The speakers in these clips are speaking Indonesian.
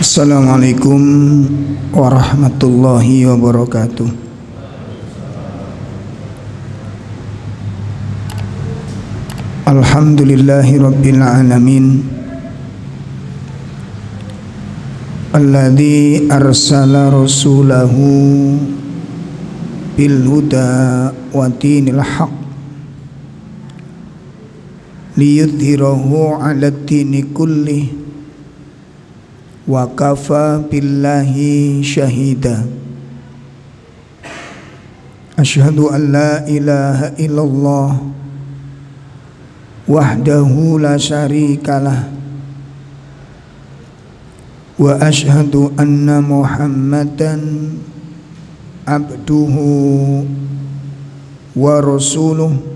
Assalamualaikum warahmatullahi wabarakatuh. Alhamdulillahi rabbil alamin, alladzi arsala rasulahu bil huda wa dinil haq liyudhhirahu 'ala dini kullih wa kafa billahi syahida. Asyhadu an la ilaha illallah wahdahu la syarikalah wa asyhadu anna muhammadan abduhu wa rasuluh.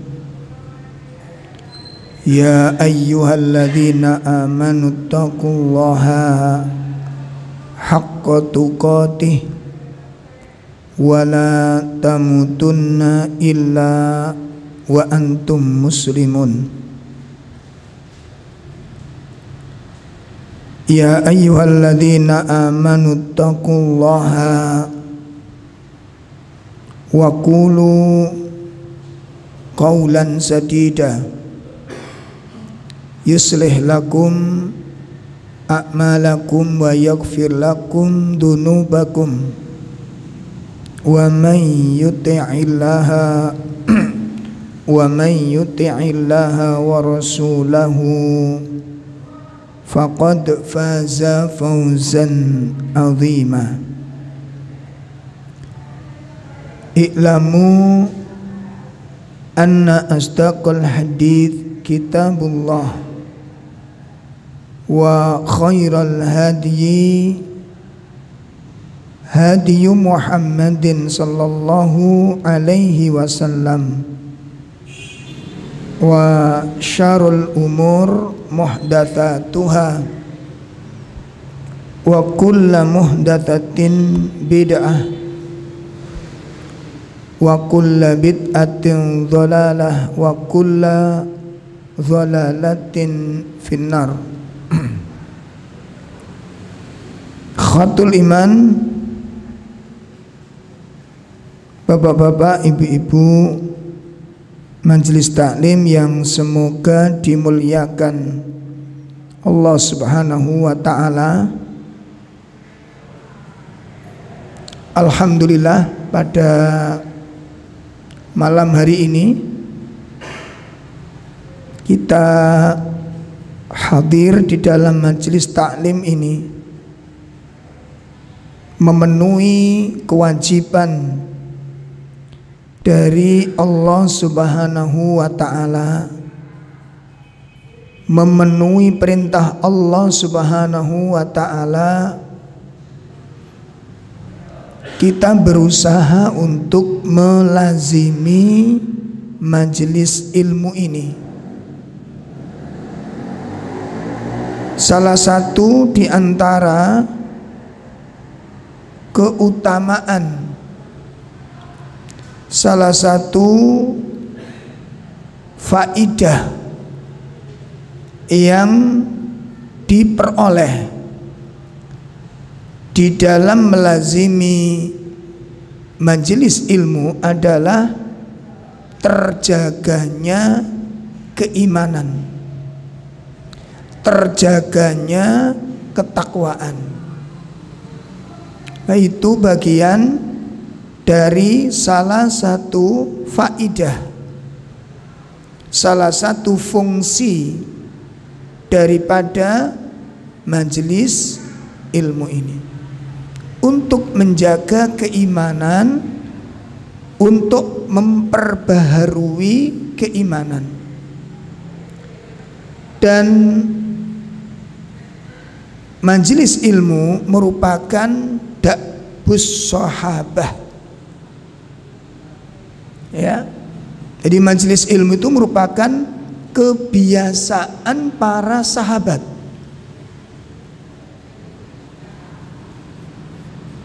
Ya ayyuhalladzina amanu taqullaha haqqa tuqatih wa la tamutunna illa wa antum muslimun. Ya ayyuhalladzina amanu taqullaha wa qulu qawlan sadida yuslih lakum a'malakum wa yaghfir lakum dunubakum wa man yuti'illaha wa rasulahu faqad faza fawzan 'azima. I'lamu anna asdaqal hadits kitabullah wa khairal hadyi hadyu Muhammadin sallallahu alaihi wasallam wa syarrul umur muhdatsatuha wa kullu muhdatsatin bid'ah wa kullu bid'atin dhalalah wa kullu dhalalatin finnar. Khatul iman, bapak-bapak, ibu-ibu majelis taklim yang semoga dimuliakan Allah Subhanahu wa ta'ala. Alhamdulillah, pada malam hari ini kita hadir di dalam majelis taklim ini memenuhi kewajiban dari Allah Subhanahu wa ta'ala, memenuhi perintah Allah Subhanahu wa ta'ala. Kita berusaha untuk melazimi majelis ilmu ini. Salah satu di antara keutamaan, salah satu faidah yang diperoleh di dalam melazimi majelis ilmu adalah terjaganya keimanan, terjaganya ketakwaan. Itu bagian dari salah satu faidah, salah satu fungsi daripada majelis ilmu ini, untuk menjaga keimanan, untuk memperbaharui keimanan. Dan majelis ilmu merupakan da'bus sahabah, ya. Jadi majelis ilmu itu merupakan kebiasaan para sahabat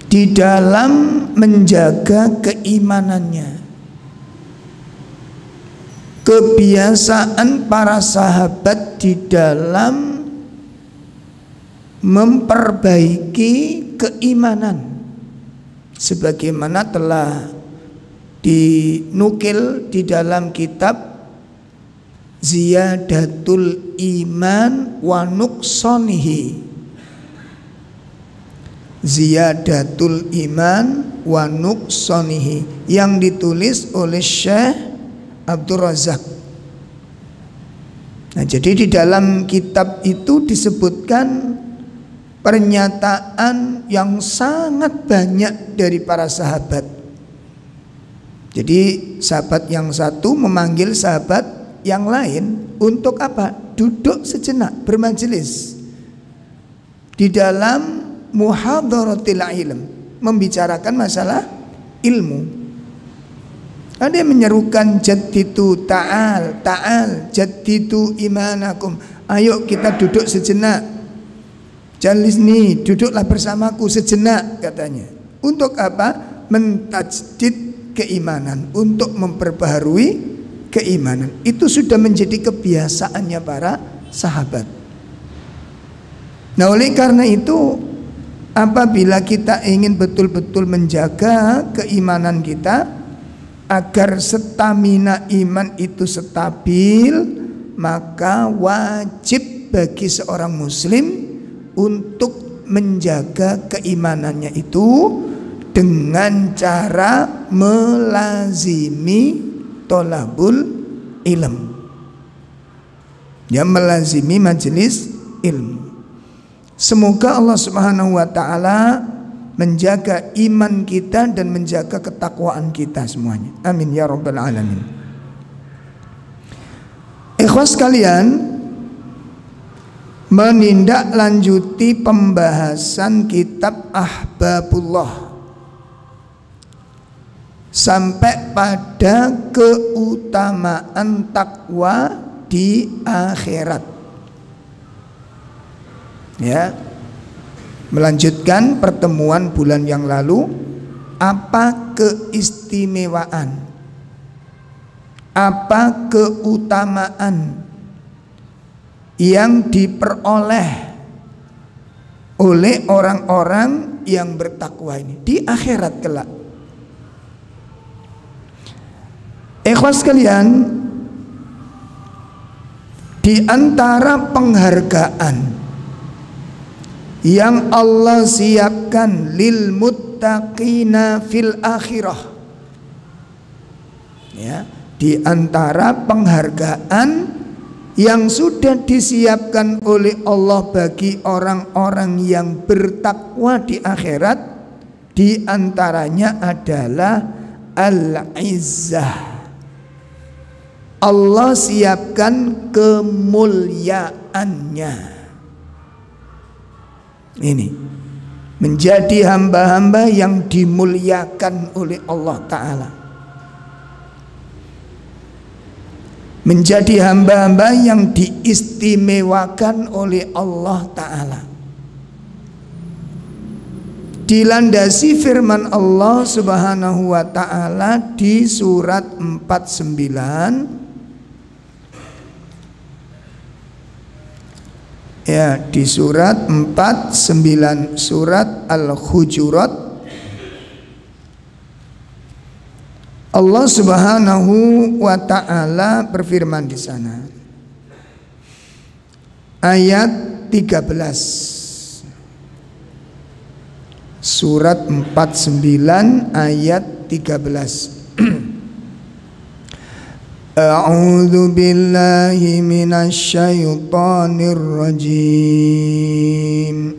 di dalam menjaga keimanannya. Kebiasaan para sahabat di dalam memperbaiki keimanan sebagaimana telah dinukil di dalam kitab Ziyadatul Iman wa Nuqsanihi. Ziyadatul Iman wa Nuqsanihi yang ditulis oleh Syekh Abdul Razak. Nah, jadi di dalam kitab itu disebutkan pernyataan yang sangat banyak dari para sahabat. Jadi sahabat yang satu memanggil sahabat yang lain untuk apa? Duduk sejenak bermajelis di dalam muhadharatil ilm, membicarakan masalah ilmu. Ada yang menyerukan jaddidu ta'al jaddidu imanakum. Ayo kita duduk sejenak. Jalis nih, duduklah bersamaku sejenak katanya. Untuk apa? Mentajdid keimanan, untuk memperbaharui keimanan. Itu sudah menjadi kebiasaannya para sahabat. Nah, oleh karena itu apabila kita ingin betul-betul menjaga keimanan kita agar stamina iman itu stabil, maka wajib bagi seorang muslim untuk menjaga keimanannya itu dengan cara melazimi tolabul ilm, ya, melazimi majelis ilmu. Semoga Allah Subhanahu wa taala menjaga iman kita dan menjaga ketakwaan kita semuanya. Amin ya rabbal alamin. Ikhwas sekalian, menindaklanjuti pembahasan kitab Ahbabullah sampai pada keutamaan takwa di akhirat. Ya, melanjutkan pertemuan bulan yang lalu, apa keistimewaan, apa keutamaan yang diperoleh oleh orang-orang yang bertakwa ini di akhirat kelak. Ikhwas sekalian, di antara penghargaan yang Allah siapkan lil muttaqina fil akhirah, ya, di antara penghargaan yang sudah disiapkan oleh Allah bagi orang-orang yang bertakwa di akhirat, di antaranya adalah al-izzah. Allah siapkan kemuliaannya. Ini menjadi hamba-hamba yang dimuliakan oleh Allah Ta'ala, menjadi hamba-hamba yang diistimewakan oleh Allah Ta'ala, dilandasi firman Allah Subhanahu wa Ta'ala di surat 49, ya, di surat 49 surat Al-Hujurat. Allah Subhanahu wa Ta'ala berfirman di sana, ayat 13, surat 49 ayat 13. A'udzu billahi minasy syaithanir rajim.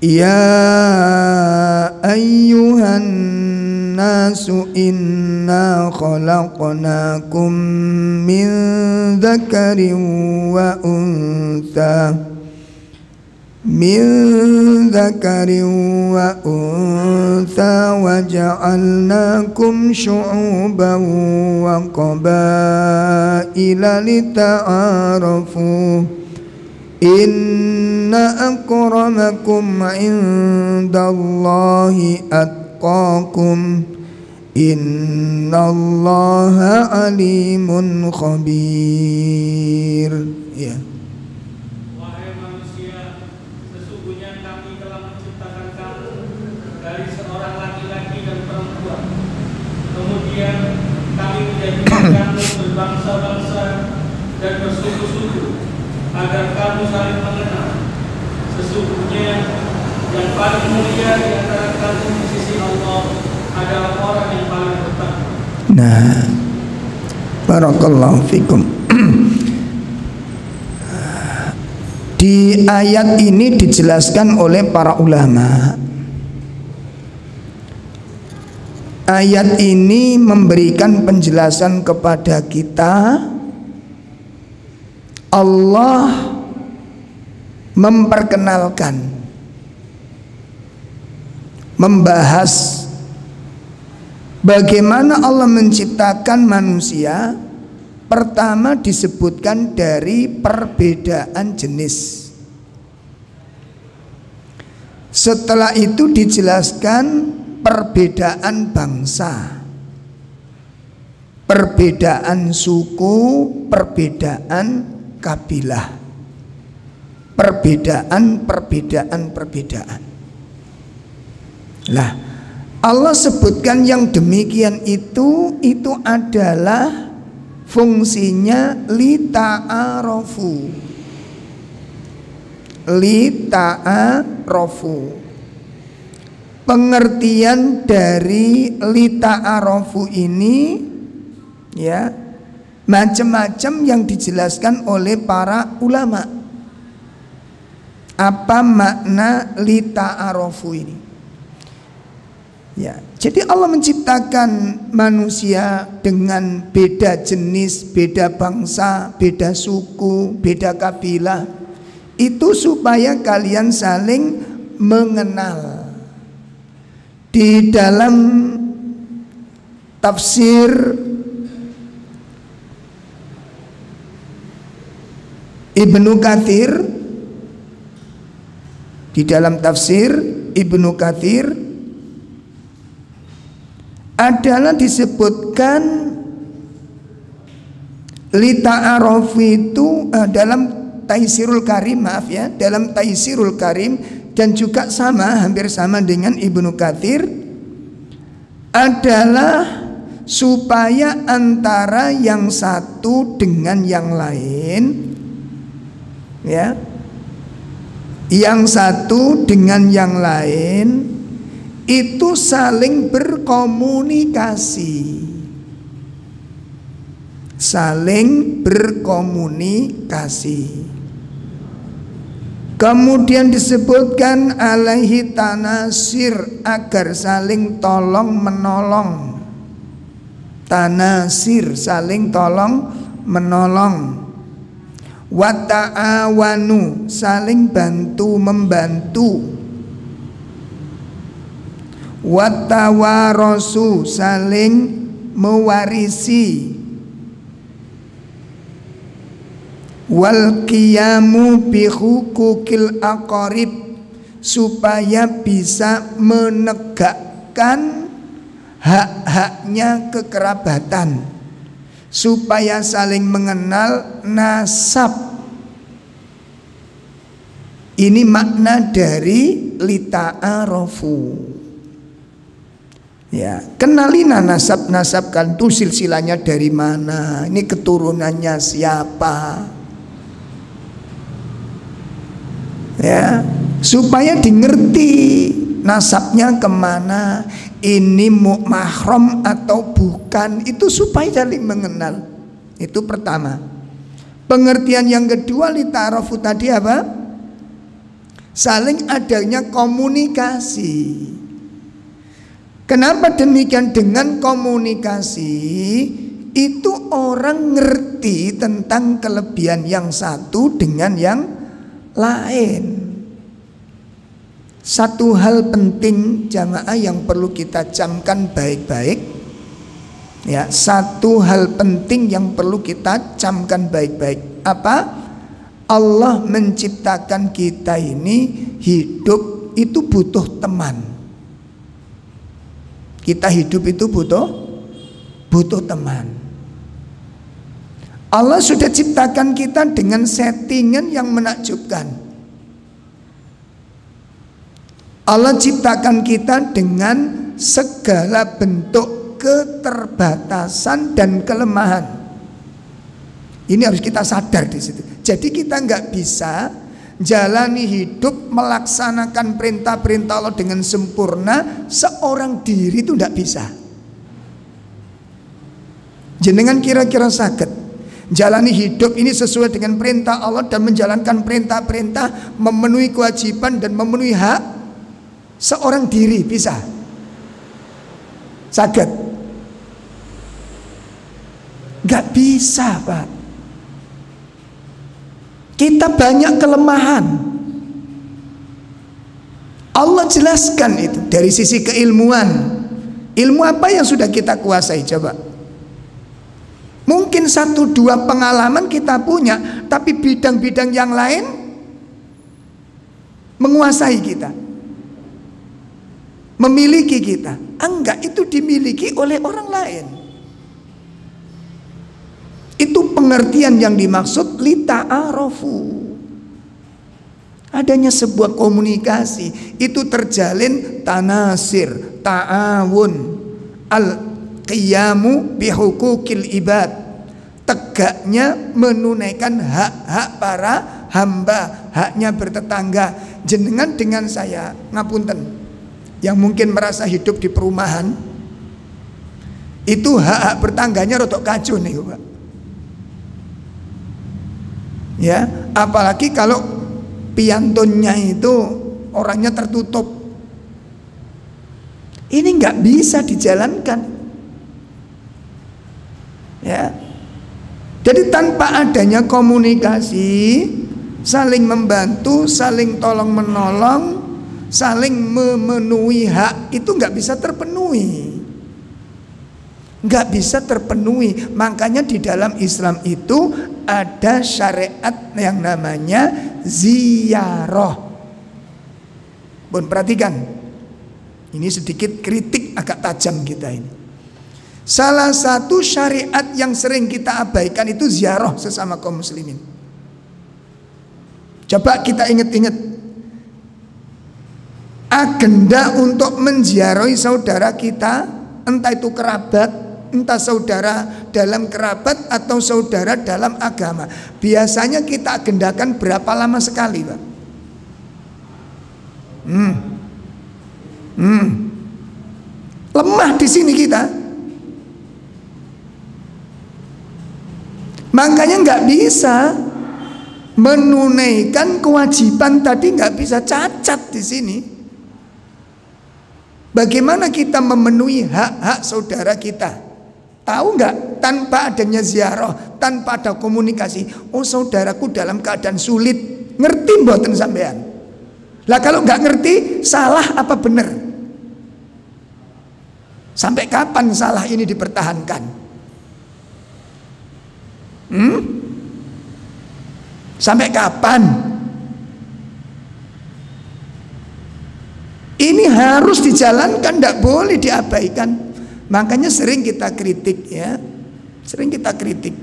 Ya ayyuhan nasu inna khalaqnakum min dzakarin wa untha wa ja'alnakum syu'uban wa qabaila lita'arafu inna akramakum indallahi atqakum innallaha alimun khabir. Ya. dari seorang laki-laki dan perempuan. Kemudian kami menjadikan kamu berbangsa-bangsa dan bersuku-suku agar kamu saling mengenal. Sesungguhnya yang paling mulia di antara kamu di sisi Allah adalah orang yang paling bertakwa. Nah, barakallahu fikum. Di ayat ini dijelaskan oleh para ulama. Ayat ini memberikan penjelasan kepada kita, Allah memperkenalkan, membahas bagaimana Allah menciptakan manusia. Pertama disebutkan dari perbedaan jenis. Setelah itu dijelaskan perbedaan bangsa, perbedaan suku, perbedaan kabilah, perbedaan. Lah, Allah sebutkan yang demikian itu adalah fungsinya lita'arofu. Pengertian dari lita'arofu ini ya macam-macam yang dijelaskan oleh para ulama. Apa makna lita'arofu ini? Ya, jadi Allah menciptakan manusia dengan beda jenis, beda bangsa, beda suku, beda kabilah. Itu supaya kalian saling mengenal. Di dalam tafsir Ibnu Katsir, adalah disebutkan lita'aruf itu dalam Taisirul Karim, dalam Taisirul Karim, dan juga hampir sama dengan Ibnu Katsir, adalah supaya antara yang satu dengan yang lain, ya, yang satu dengan yang lain itu saling berkomunikasi. Kemudian disebutkan alaihi tanasir, agar saling tolong menolong. Tanasir, saling tolong menolong. Wa ta'awanu, saling bantu membantu. Watawarosu, saling mewarisi. Wal qiyamu bi hukukil aqarib, supaya bisa menegakkan hak-haknya kekerabatan, supaya saling mengenal nasab. Ini makna dari lita'arofu. Ya, kenalina nasab kan tuh silsilahnya dari mana, ini keturunannya siapa, ya, supaya dimengerti nasabnya kemana, ini mahram atau bukan, itu supaya saling mengenal. Itu pertama. Pengertian yang kedua lita'arofu tadi apa? Saling adanya komunikasi. Kenapa demikian? Dengan komunikasi itu orang ngerti tentang kelebihan yang satu dengan yang lain. Satu hal penting jamaah yang perlu kita camkan baik-baik, ya, satu hal penting yang perlu kita camkan baik-baik. Apa? Allah menciptakan kita ini hidup itu butuh teman. Kita hidup itu butuh teman. Allah sudah ciptakan kita dengan settingan yang menakjubkan. Allah ciptakan kita dengan segala bentuk keterbatasan dan kelemahan. Ini harus kita sadar di situ. Jadi kita nggak bisa jalani hidup melaksanakan perintah-perintah Allah dengan sempurna seorang diri, itu nggak bisa. Jenengan kira-kira saged jalani hidup ini sesuai dengan perintah Allah dan menjalankan perintah-perintah, memenuhi kewajiban dan memenuhi hak seorang diri, bisa? Saged? Nggak bisa, Pak. Kita banyak kelemahan. Allah jelaskan itu dari sisi keilmuan. Ilmu apa yang sudah kita kuasai, coba? Mungkin 1-2 pengalaman kita punya, tapi bidang-bidang yang lain menguasai kita, memiliki kita. Enggak, itu dimiliki oleh orang lain. Itu pengertian yang dimaksud lita'arofu. Adanya sebuah komunikasi, itu terjalin tanasir, ta'awun, al-qiyamu bihukukil ibad. Tegaknya menunaikan hak-hak para hamba, haknya bertetangga. Jenengan dengan saya, ngapunten, yang mungkin merasa hidup di perumahan, itu hak-hak bertangganya rotok kacau nih, Pak. Ya, apalagi kalau piantonnya itu orangnya tertutup. Ini nggak bisa dijalankan. Ya. Jadi tanpa adanya komunikasi, saling membantu, saling tolong menolong, saling memenuhi hak, itu nggak bisa terpenuhi. Nggak bisa terpenuhi. Makanya di dalam Islam itu ada syariat yang namanya ziarah. Bun, perhatikan. Ini sedikit kritik agak tajam kita ini. Salah satu syariat yang sering kita abaikan itu ziarah sesama kaum muslimin. Coba kita ingat-ingat. Agenda untuk menziarahi saudara kita, entah itu kerabat, entah saudara dalam kerabat atau saudara dalam agama, biasanya kita agendakan berapa lama sekali, Pak? Lemah di sini kita. Makanya nggak bisa menunaikan kewajiban tadi, nggak bisa, cacat di sini. Bagaimana kita memenuhi hak-hak saudara kita? Tahu nggak? Tanpa adanya ziarah, tanpa ada komunikasi, oh saudaraku dalam keadaan sulit, ngerti mboten sampean? Lah kalau nggak ngerti, salah apa benar? Sampai kapan salah ini dipertahankan? Sampai kapan? Ini harus dijalankan, tidak boleh diabaikan. Makanya sering kita kritik, ya, sering kita kritik.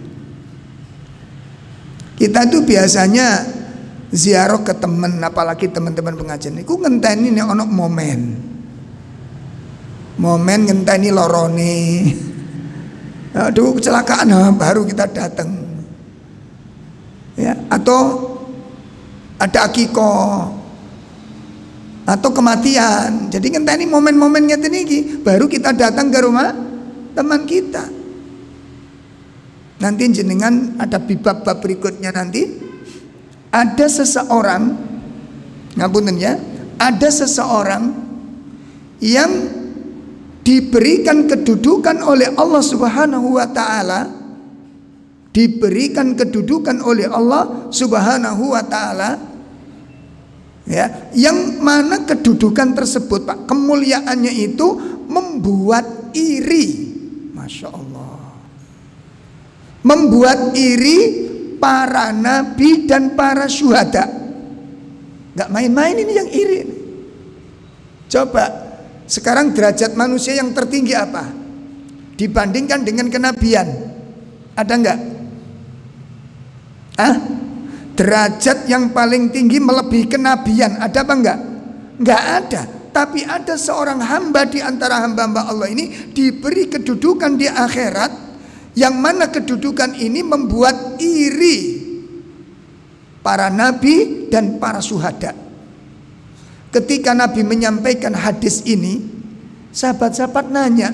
Kita tuh biasanya ziarah ke teman, apalagi teman-teman pengajian. Iku ngenteni nek ono momen ngenteni lorone. Aduh, kecelakaan, baru kita datang, ya, atau ada akikoh atau kematian. Jadi ngenteni momen-momen ngeten iki, baru kita datang ke rumah teman kita. Nanti jenengan ada bab berikutnya, nanti ada seseorang, ngapunten ya, ada seseorang yang diberikan kedudukan oleh Allah Subhanahu wa taala, diberikan kedudukan oleh Allah Subhanahu wa taala, ya, yang mana kedudukan tersebut, Pak, kemuliaannya itu membuat iri. Masya Allah, membuat iri para nabi dan para syuhada. Gak main-main ini yang iri. Coba sekarang derajat manusia yang tertinggi apa dibandingkan dengan kenabian? Ada enggak? Derajat yang paling tinggi melebihi kenabian, ada apa enggak? Enggak ada. Tapi ada seorang hamba di antara hamba-hamba Allah ini diberi kedudukan di akhirat, yang mana kedudukan ini membuat iri para nabi dan para syuhada. Ketika Nabi menyampaikan hadis ini, sahabat-sahabat nanya,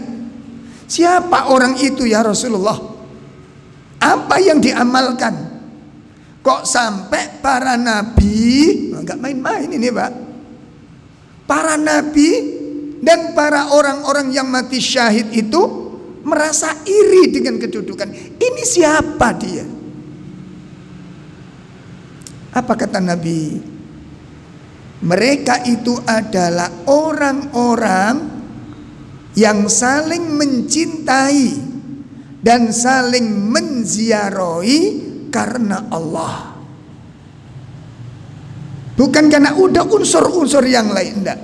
siapa orang itu ya Rasulullah? Apa yang diamalkan? Kok sampai para nabi, nggak main-main ini Pak, para nabi dan para orang-orang yang mati syahid itu merasa iri dengan kedudukan. Ini siapa dia? Apa kata Nabi? Mereka itu adalah orang-orang yang saling mencintai dan saling menziarahi karena Allah. Bukan karena udah unsur-unsur yang lain, enggak.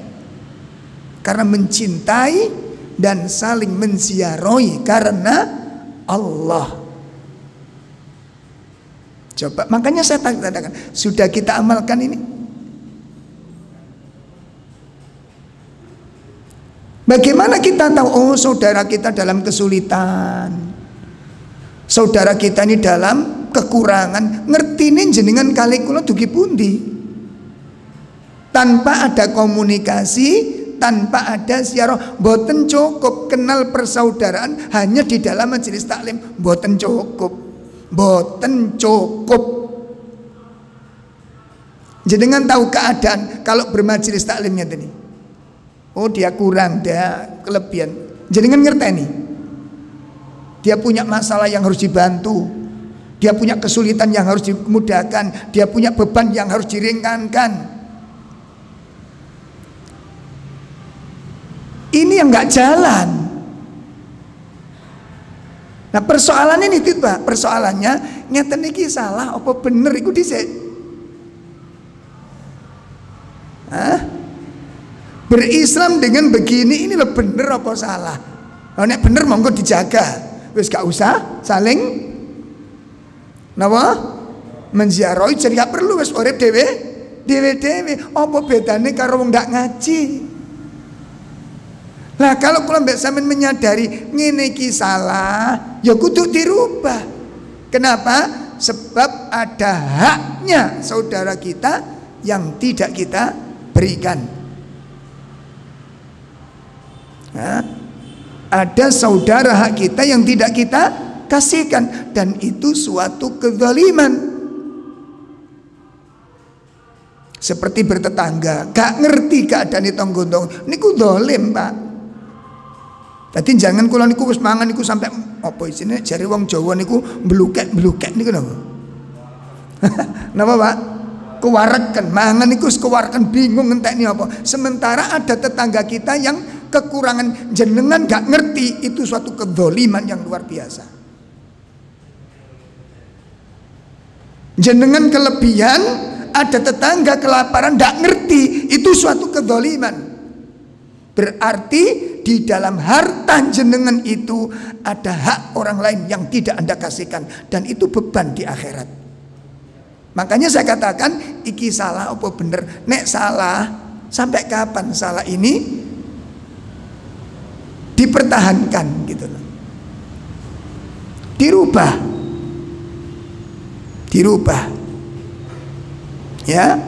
Karena mencintai dan saling menziarahi karena Allah. Coba, makanya saya katakan, sudah kita amalkan ini? Bagaimana kita tahu, oh saudara kita dalam kesulitan, saudara kita ini dalam kekurangan, ngertinin jenengan kali kula dugi pundi. Tanpa ada komunikasi, tanpa ada siaroh, boten cukup kenal persaudaraan hanya di dalam majelis taklim, boten cukup, boten cukup. Jenengan tahu keadaan kalau bermajelis taklimnya tadi. Oh dia kurang, dia kelebihan. Jenengan ngerteni. Dia punya masalah yang harus dibantu, dia punya kesulitan yang harus dimudahkan, dia punya beban yang harus diringankan. Ini yang nggak jalan. Nah persoalan ini itu Pak, persoalannya ngeten iki salah apa bener iku dhisik. Berislam dengan begini ini lo bener apa salah? Oh, nek bener monggo dijaga, wis gak usah saling napa menziarahi, jadi gak perlu wis urip dhewe. Apa bedane karo wong ndak ngaji? Lah kalau kula mbek sampean menyadari ngene iki salah, ya kudu dirubah. Kenapa? Sebab ada haknya saudara kita yang tidak kita berikan. Nah, ada saudara hak kita yang tidak kita kasihkan, dan itu suatu kezaliman. Seperti bertetangga, gak ngerti keadaan di tonggo-tonggo, niku zalim Pak. Jadi jangan kula niku wis mangan niku sampai apa isine jare wong Jawa niku blukek niku lho. Napa Pak? Kewareken, mangan niku kewareken bingung ngentekne apa. Sementara ada tetangga kita yang kekurangan, jenengan gak ngerti, itu suatu kedzaliman yang luar biasa. Jenengan kelebihan, ada tetangga kelaparan gak ngerti, itu suatu kedzaliman. Berarti di dalam harta jenengan itu ada hak orang lain yang tidak Anda kasihkan, dan itu beban di akhirat. Makanya saya katakan iki salah apa bener. Nek salah, sampai kapan salah ini dipertahankan gitu loh. Dirubah ya.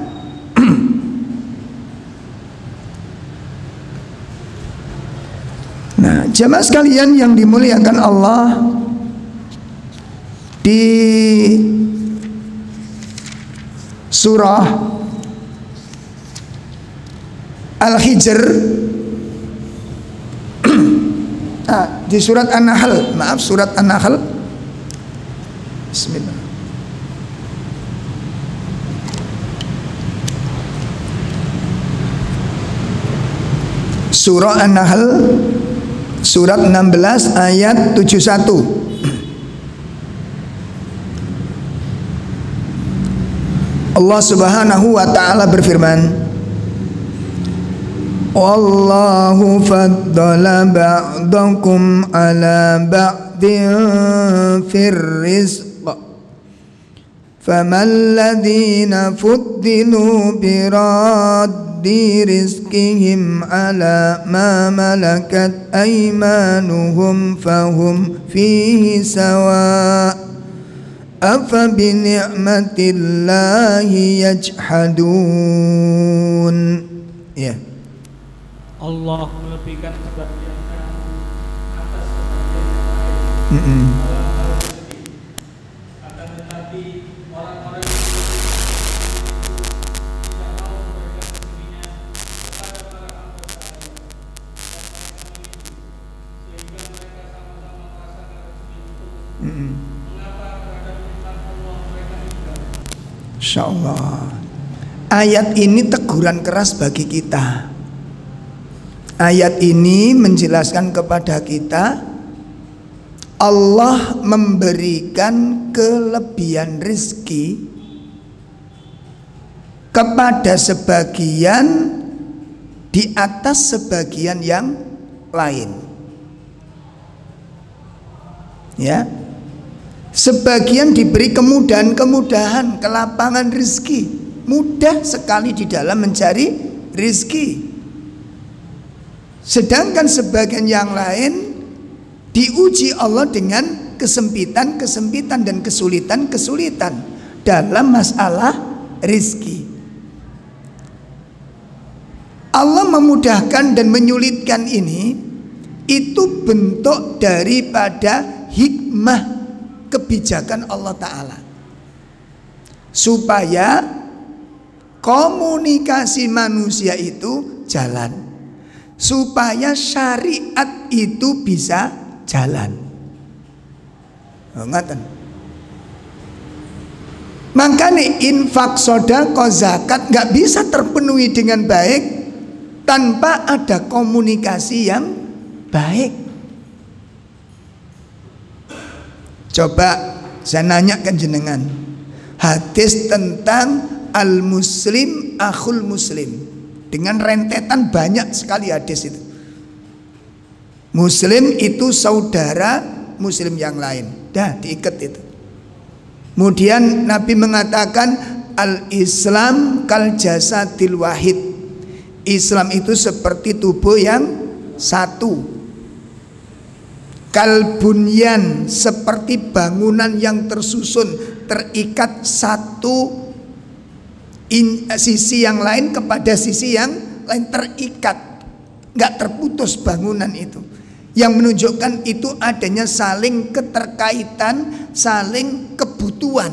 Nah jamaah sekalian yang dimuliakan Allah, di surah Al-Hijr, di surat An-Nahl, surat An-Nahl. Bismillah. Surah An-Nahl surat 16 ayat 71. Allah Subhanahu wa taala berfirman, wallahu faddala ba'dakum ala ba'din fir rizq Famal ladzina fuddilu biraddi rizqihim ala ma malakat aymanuhum fahum fihi sawa afa bi ni'matillahi yajhadun. Ya. Allah melebihkan sebagian kamu atas sebagian yang lain. Akan tetapi orang-orang yang tidak mau memberikan rezekinya kepada para hamba sahaya dan mereka menipu sehingga mereka sama-sama merasakan rezeki itu. Mengapa terhadap nikmat Allah mereka ingkar? Insyaallah. Ayat ini teguran keras bagi kita. Ayat ini menjelaskan kepada kita Allah memberikan kelebihan rizki kepada sebagian di atas sebagian yang lain. Ya, sebagian diberi kemudahan-kemudahan, kelapangan rizki, mudah sekali di dalam mencari rizki. Sedangkan sebagian yang lain diuji Allah dengan kesempitan-kesempitan dan kesulitan-kesulitan dalam masalah rizki. Allah memudahkan dan menyulitkan ini, itu bentuk daripada hikmah kebijakan Allah Ta'ala, supaya komunikasi manusia itu jalan, supaya syariat itu bisa jalan. Ngeten. Makanya infak, sedekah, zakat nggak bisa terpenuhi dengan baik tanpa ada komunikasi yang baik. Coba saya nanya ke jenengan, hadis tentang al-muslim akhul muslim, dengan rentetan banyak sekali hadis itu. Muslim itu saudara muslim yang lain. Dah diikat itu. Kemudian Nabi mengatakan al-Islam kal jasadil wahid. Islam itu seperti tubuh yang satu. Kal bunyan, seperti bangunan yang tersusun, terikat satu sisi yang lain kepada sisi yang lain, terikat, nggak terputus bangunan itu, yang menunjukkan itu adanya saling keterkaitan, saling kebutuhan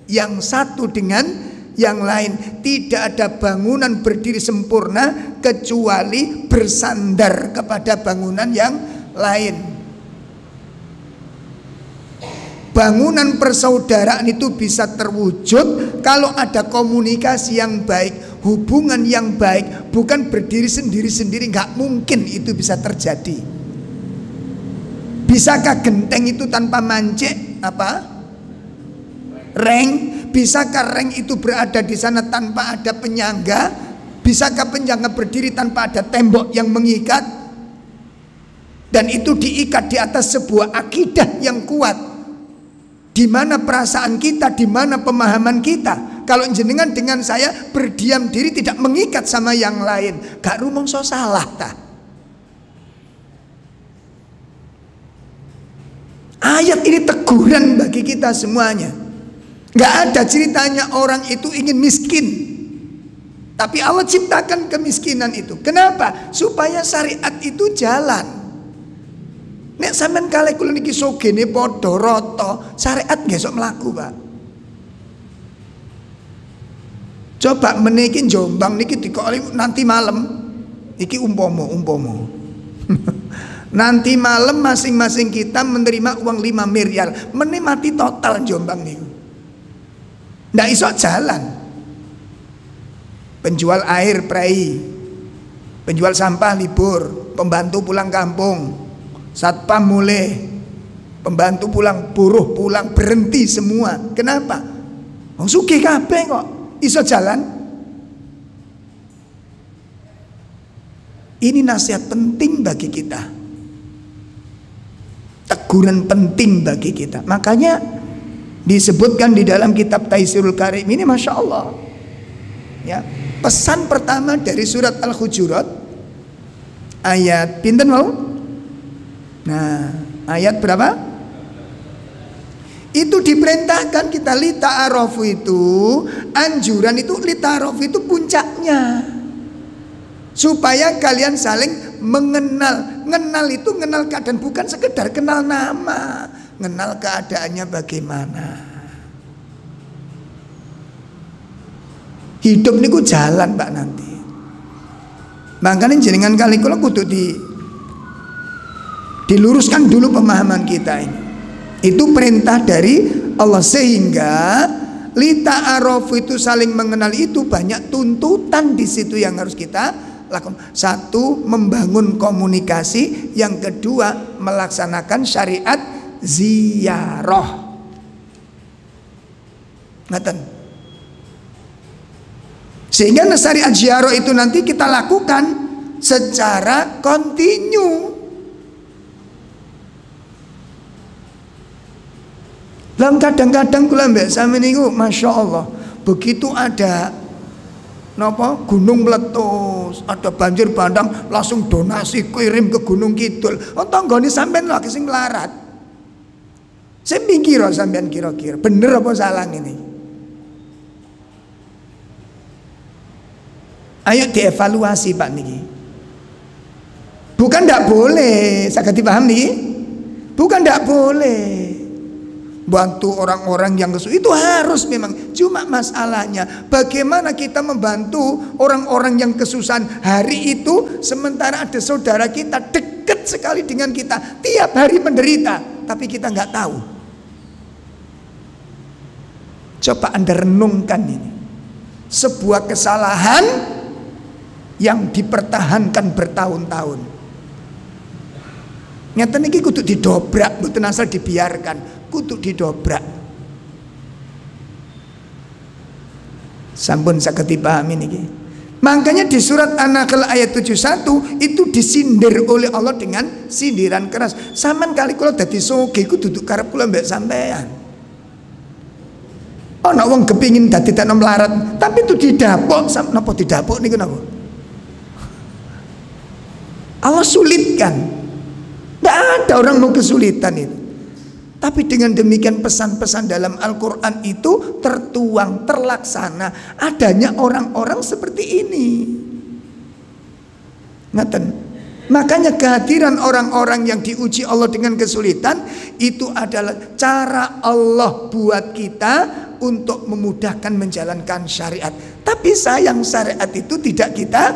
yang satu dengan yang lain. Tidak ada bangunan berdiri sempurna kecuali bersandar kepada bangunan yang lain. Bangunan persaudaraan itu bisa terwujud kalau ada komunikasi yang baik, hubungan yang baik, bukan berdiri sendiri-sendiri. Nggak mungkin itu bisa terjadi. Bisakah genteng itu tanpa mancik reng? Bisakah reng itu berada di sana tanpa ada penyangga? Bisakah penyangga berdiri tanpa ada tembok yang mengikat? Dan itu diikat di atas sebuah akidah yang kuat. Di mana perasaan kita, di mana pemahaman kita. Kalau jenengan dengan saya berdiam diri tidak mengikat sama yang lain, gak rumongso salah ta. Ayat ini teguran bagi kita semuanya. Gak ada ceritanya orang itu ingin miskin, tapi Allah ciptakan kemiskinan itu. Kenapa? Supaya syariat itu jalan. Nek sampean kalih kula niki sogene padha rata, syariat nggih sok mlaku, Pak. Coba meniki Jombang niki dikok nanti malam, iki umpama. Nanti malam masing-masing kita menerima uang 5 miliar, menikmati total Jombang niku. Ndak iso jalan. Penjual air prei, penjual sampah libur, pembantu pulang kampung, satpam mulai, pembantu pulang, buruh pulang, berhenti semua. Kenapa? Wong sugih kabeh kok iso jalan. Ini nasihat penting bagi kita, teguran penting bagi kita. Makanya Disebutkan di dalam kitab Taisirul Karim ini, Masya Allah ya. Pesan pertama dari surat Al-Hujurat ayat pinten mau? Nah, ayat berapa? Itu diperintahkan kita lita'arofu itu, anjuran itu lita'arofu itu puncaknya, supaya kalian saling mengenal. Mengenal itu kenal keadaan, bukan sekedar kenal nama, kenal keadaannya bagaimana. Hidup niku jalan Pak nanti. Makanya jenengan kali kula kudu diluruskan dulu pemahaman kita ini. Itu perintah dari Allah, sehingga lita'arofu itu saling mengenal itu banyak tuntutan di situ yang harus kita lakukan. Satu, membangun komunikasi. Yang kedua, melaksanakan syariat ziarah. Ngaten. Sehingga syariat ziarah itu nanti kita lakukan secara kontinu. Dan kadang-kadang kula mbek sami niku Masya Allah, begitu ada napa gunung meletus, ada banjir bandang, langsung donasi kirim ke Gunung Kidul. Oh tanggane sampean lagi sing melarat. Saya mikir sampean kira-kira bener apa salah ini? Ayo dievaluasi Pak niki. Bukan tidak boleh, saya dipaham nih. Bukan tidak boleh bantu orang-orang yang kesulitan, itu harus memang. Cuma masalahnya bagaimana kita membantu orang-orang yang kesusahan hari itu, sementara ada saudara kita dekat sekali dengan kita, tiap hari menderita, tapi kita nggak tahu. Coba Anda renungkan ini, sebuah kesalahan yang dipertahankan bertahun-tahun. Nyata niki kudu didobrak, mboten asal dibiarkan, kudu didobrak. Sampun saged dipahami niki. Makanya di surat An-Nahl ayat 71 itu disindir oleh Allah dengan sindiran keras. Sampean kali kula dadi sugih ku duduk karep kula mbek sampean. Ana wong kepingin dadi tanam melarat, tapi itu didapuk. Napa didapuk niku napa? Allah sulitkan. Tidak ada orang mau kesulitan itu. Tapi dengan demikian pesan-pesan dalam Al-Quran itu tertuang, terlaksana. Adanya orang-orang seperti ini. Ngaten. Makanya kehadiran orang-orang yang diuji Allah dengan kesulitan, itu adalah cara Allah buat kita untuk memudahkan menjalankan syariat. Tapi sayang syariat itu tidak kita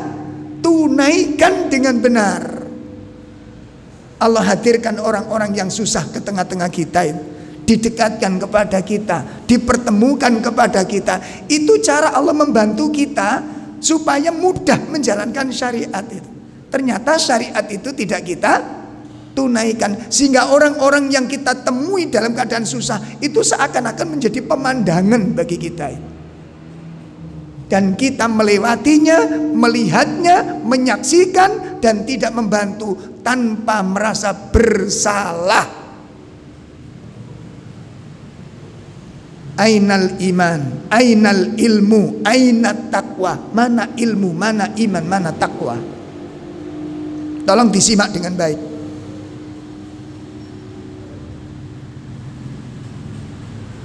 tunaikan dengan benar. Allah hadirkan orang-orang yang susah ke tengah-tengah kita itu, didekatkan kepada kita, dipertemukan kepada kita. Itu cara Allah membantu kita supaya mudah menjalankan syariat itu. Ternyata syariat itu tidak kita tunaikan, sehingga orang-orang yang kita temui dalam keadaan susah itu seakan-akan menjadi pemandangan bagi kita itu. Dan kita melewatinya, melihatnya, menyaksikan, dan tidak membantu tanpa merasa bersalah. Ainal iman, ainal ilmu, ainat taqwa. Mana ilmu, mana iman, mana taqwa. Tolong disimak dengan baik.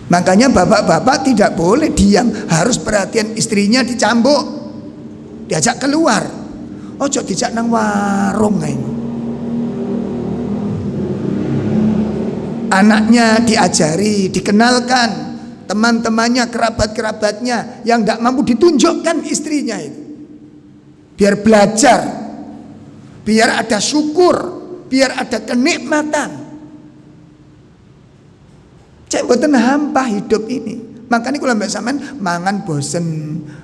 Makanya bapak-bapak tidak boleh diam, harus perhatian istrinya dicambuk, diajak keluar. Ojo dijak nang warung ini. Anaknya diajari, dikenalkan, teman-temannya, kerabat-kerabatnya yang tidak mampu ditunjukkan istrinya itu. Biar belajar, biar ada syukur, biar ada kenikmatan. Cek mboten hampa hidup ini. Makanya kalau mbak sampean mangan bosen,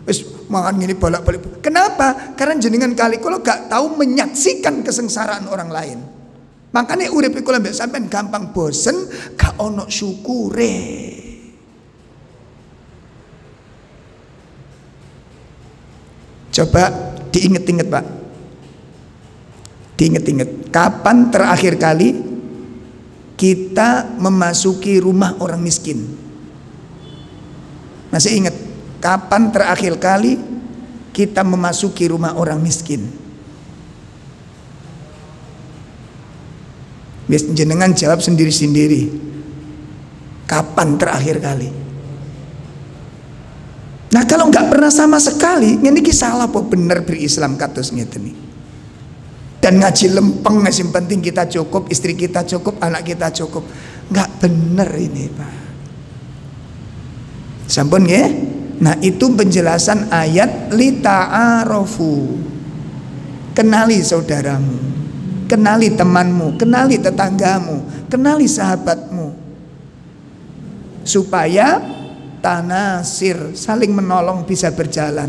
wis mangan gini bolak-balik. Kenapa? Karena jenengan kali kalau gak tahu menyaksikan kesengsaraan orang lain. Makanya urip kalau mbak sampean gampang bosen, gak ono syukure. Coba diinget-inget Pak. Diinget-inget. Kapan terakhir kali kita memasuki rumah orang miskin? Masih ingat kapan terakhir kali kita memasuki rumah orang miskin? Jenengan jawab sendiri-sendiri. Kapan terakhir kali? Nah kalau nggak pernah sama sekali, ini salah apa bener berislam kados ngeten. Dan ngaji lempeng, yang penting kita cukup, istri kita cukup, anak kita cukup. Nggak bener ini Pak. Sampun ya? Nah itu penjelasan ayat lita'arofu. Kenali saudaramu, kenali temanmu, kenali tetanggamu, kenali sahabatmu, supaya tanasir, saling menolong bisa berjalan.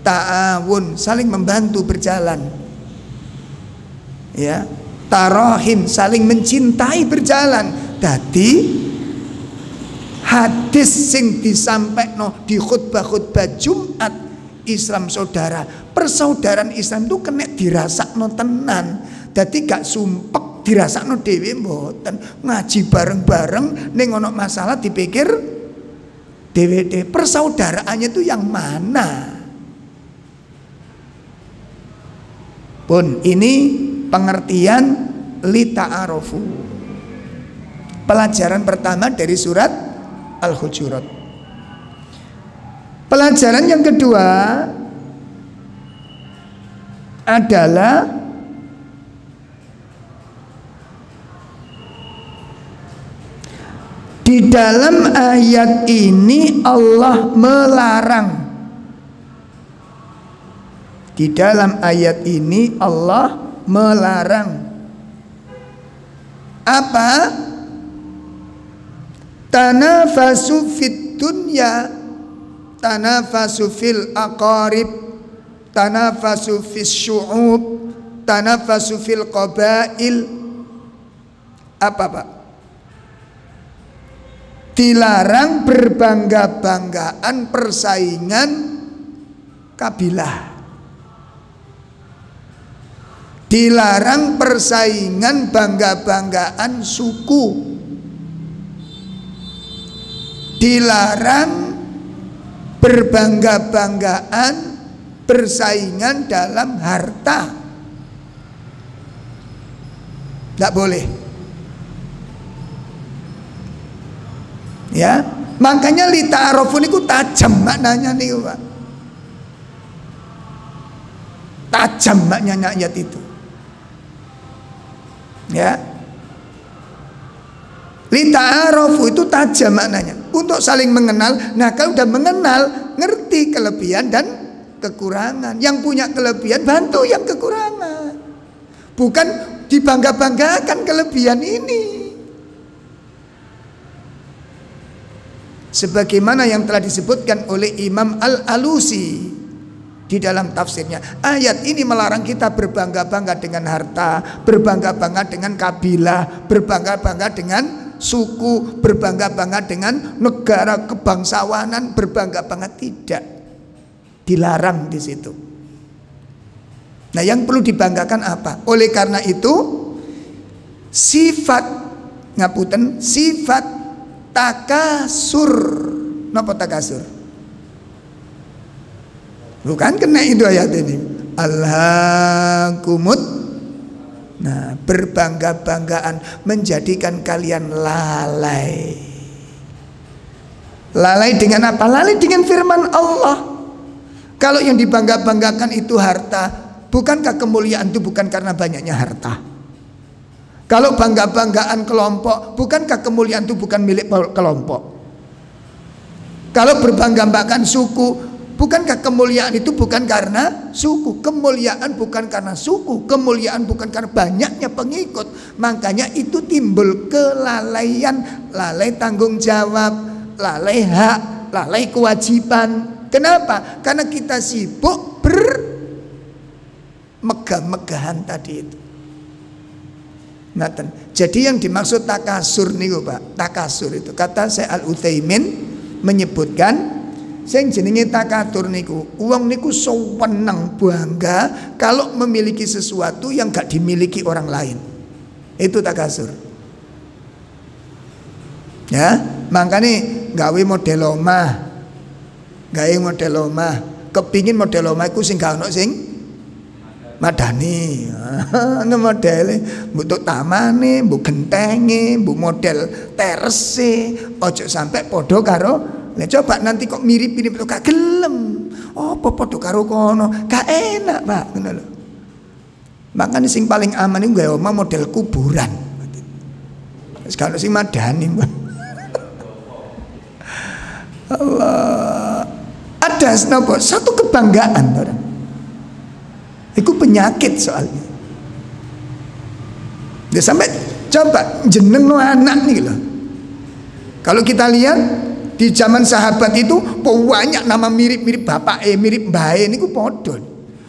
Ta'awun, saling membantu berjalan. Ya, tarohim, saling mencintai berjalan. Dadi hadis sing disampaikno di khutbah-khutbah Jumat Islam saudara, persaudaraan Islam itu kena dirasakno tenan. Dadi gak sumpek dirasakno dhewe mboten. Ngaji bareng-bareng ning ono masalah dipikir dhewe. Persaudaraannya itu yang mana? Pun ini pengertian lita'arofu. Pelajaran pertama dari surat Al-Hujurat. Pelajaran yang kedua adalah di dalam ayat ini Allah melarang. Di dalam ayat ini Allah melarang apa? Tanafasu fid dunya, tanafasu fil aqarib, tanafasu fis syu'ub, tanafasu fil qabail. Apa Pak? Dilarang berbangga-banggaan persaingan kabilah. Dilarang persaingan bangga-banggaan suku. Dilarang berbangga-banggaan persaingan dalam harta. Tidak boleh. Ya, makanya lita'arofun itu tajam maknanya nih Pak. Tajam maknanya ayat itu. Ya, lita'arofu itu tajam maknanya, untuk saling mengenal. Nah kalau udah mengenal, ngerti kelebihan dan kekurangan. Yang punya kelebihan bantu yang kekurangan, bukan dibangga-banggakan kelebihan ini. Sebagaimana yang telah disebutkan oleh Imam Al-Alusi di dalam tafsirnya, ayat ini melarang kita berbangga-bangga dengan harta, berbangga-bangga dengan kabilah, berbangga-bangga dengan suku, berbangga-bangga dengan negara kebangsawanan, berbangga-bangga, tidak. Dilarang di situ. Nah, yang perlu dibanggakan apa? Oleh karena itu, sifat sifat takasur. Napa takasur? Bukan kena itu ayat ini. Alhaakumut. Nah, berbangga-banggaan menjadikan kalian lalai. Lalai dengan apa? Lalai dengan firman Allah. Kalau yang dibangga-banggakan itu harta, bukankah kemuliaan itu bukan karena banyaknya harta? Kalau bangga-banggaan kelompok, bukankah kemuliaan itu bukan milik kelompok? Kalau berbangga-banggaan suku, bukankah kemuliaan itu bukan karena suku? Kemuliaan bukan karena suku, kemuliaan bukan karena banyaknya pengikut. Makanya itu timbul kelalaian, lalai tanggung jawab, lalai hak, lalai kewajiban. Kenapa? Karena kita sibuk bermegah-megahan tadi itu. Jadi yang dimaksud takasur nih Pak, takasur itu kata Syekh Al-Utsaimin menyebutkan, sing jenenge takatur niku, wong niku seneng bangga kalau memiliki sesuatu yang gak dimiliki orang lain. Itu takasur. Ya, makanya gawe model omah gawe model omah, kepingin model omah iku sing gak ono sing madani. Ana modele mbok tamane, mbok gentenge, mbok model terese, ojo sampai padha karo. Lah coba nanti kok mirip-mirip kok gak gelem. Apa padha karo kono? Gak enak, Pak, ngono lho. Makanya sing paling aman iku gawe omah model kuburan. Wis gak ono sing madani, Pak. Allah. Ada satu kebanggaan, orang. Itu penyakit soalnya. Dia sampai coba jeneng no anak nih loh. Kalau kita lihat di zaman sahabat itu banyak nama mirip-mirip bapak, mirip mbah, ini ku podon.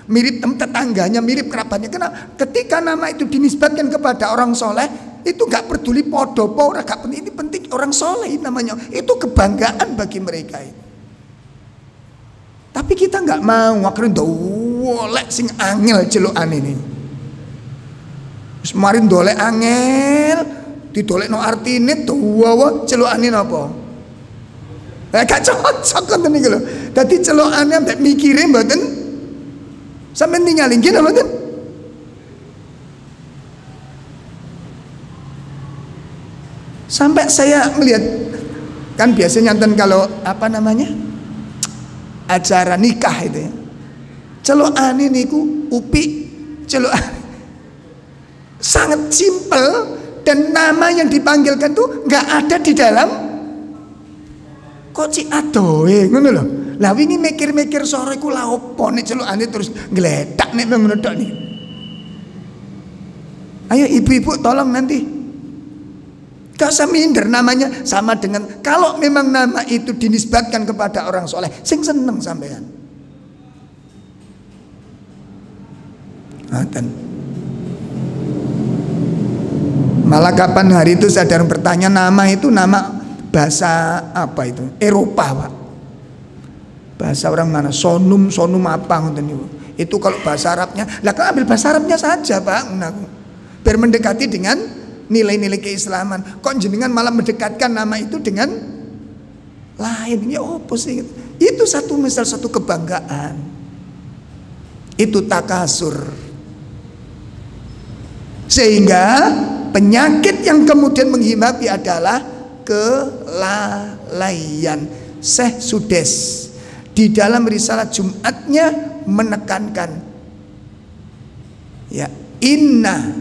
Mirip tetangganya, mirip kerabatnya. Karena ketika nama itu dinisbatkan kepada orang soleh, itu gak peduli podo, ora gak penting. Ini penting orang soleh namanya. Itu kebanggaan bagi mereka itu. Tapi kita nggak mau, akhirnya dolek sing angel celukan ini. Semarin dolek angel, didolek no artine tuh, wawa celukan ini apa? Gak cocok kan ini gitu. Tadi celukannya mbak mikirin mboten, sampai tinggalin gini mboten. Sampai saya melihat, kan biasanya nonton kalau apa namanya? Acara nikah itu ya. Celokane niku upi celokan. Sangat simpel dan nama yang dipanggilkan tuh nggak ada di dalam koci adoe ngono lho. Lah wingi mikir-mikir sore ku lha opo nek celokane terus ngledak nek ngono tok niki. Ayo ibu-ibu tolong nanti gak usah minder, namanya sama dengan kalau memang nama itu dinisbatkan kepada orang soleh, sing seneng sampean. Malah kapan hari itu saya jarang bertanya nama itu nama bahasa apa itu? Eropa, Pak. Bahasa orang mana? Sonum apa ngoten niku. Itu kalau bahasa Arabnya, lah kan ambil bahasa Arabnya saja, Pak. Biar mendekati dengan nilai-nilai keislaman. Kok jenengan malah mendekatkan nama itu dengan lain? Ya opo sih? Itu satu kebanggaan. Itu takasur. Sehingga penyakit yang kemudian menghimapi adalah kelalaian. Syekh Sudes di dalam risalah Jumatnya menekankan, ya, inna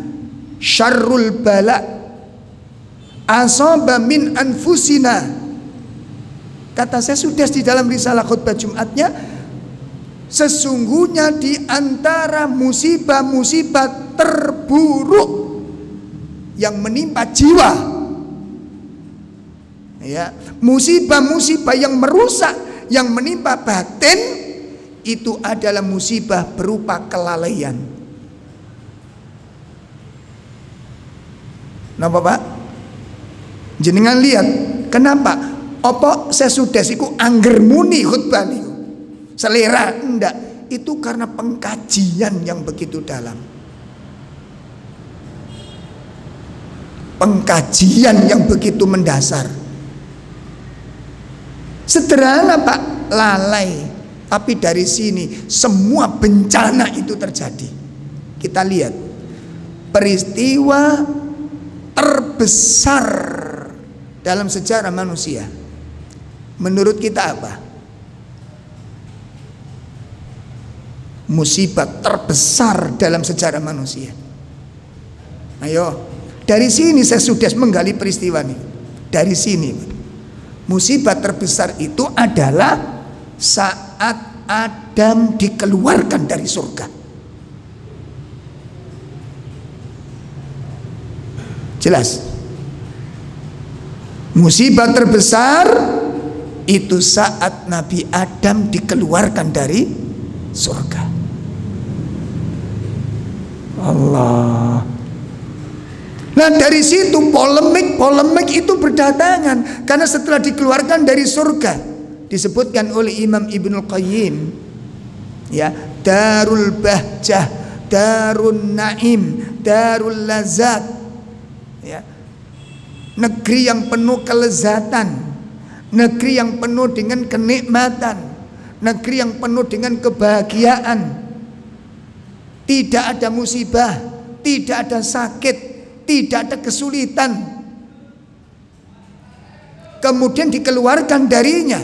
syarrul bala asaba min anfusina. Kata saya sudah di dalam risalah khutbah Jumatnya, sesungguhnya di antara musibah-musibah terburuk yang menimpa jiwa, ya, musibah-musibah yang merusak, yang menimpa batin, itu adalah musibah berupa kelalaian. Napa, Pak? Jenengan lihat, kenapa? Apa saya sudah siku angger muni khutbah niku? Selera enggak? Itu karena pengkajian yang begitu dalam. Pengkajian yang begitu mendasar. Sederhana, Pak, lalai. Tapi dari sini semua bencana itu terjadi. Kita lihat peristiwa terbesar dalam sejarah manusia. Menurut kita apa? Musibah terbesar dalam sejarah manusia. Ayo, dari sini saya sudah menggali peristiwa ini. Dari sini, musibah terbesar itu adalah saat Adam dikeluarkan dari surga. Jelas. Musibah terbesar itu saat Nabi Adam dikeluarkan dari surga. Allah. Nah dari situ polemik itu berdatangan. Karena setelah dikeluarkan dari surga, disebutkan oleh Imam Ibnul Qayyim, ya, Darul Bahjah, Darun Naim, Darul Lazat, ya, negeri yang penuh kelezatan, negeri yang penuh dengan kenikmatan, negeri yang penuh dengan kebahagiaan. Tidak ada musibah, tidak ada sakit, tidak ada kesulitan. Kemudian dikeluarkan darinya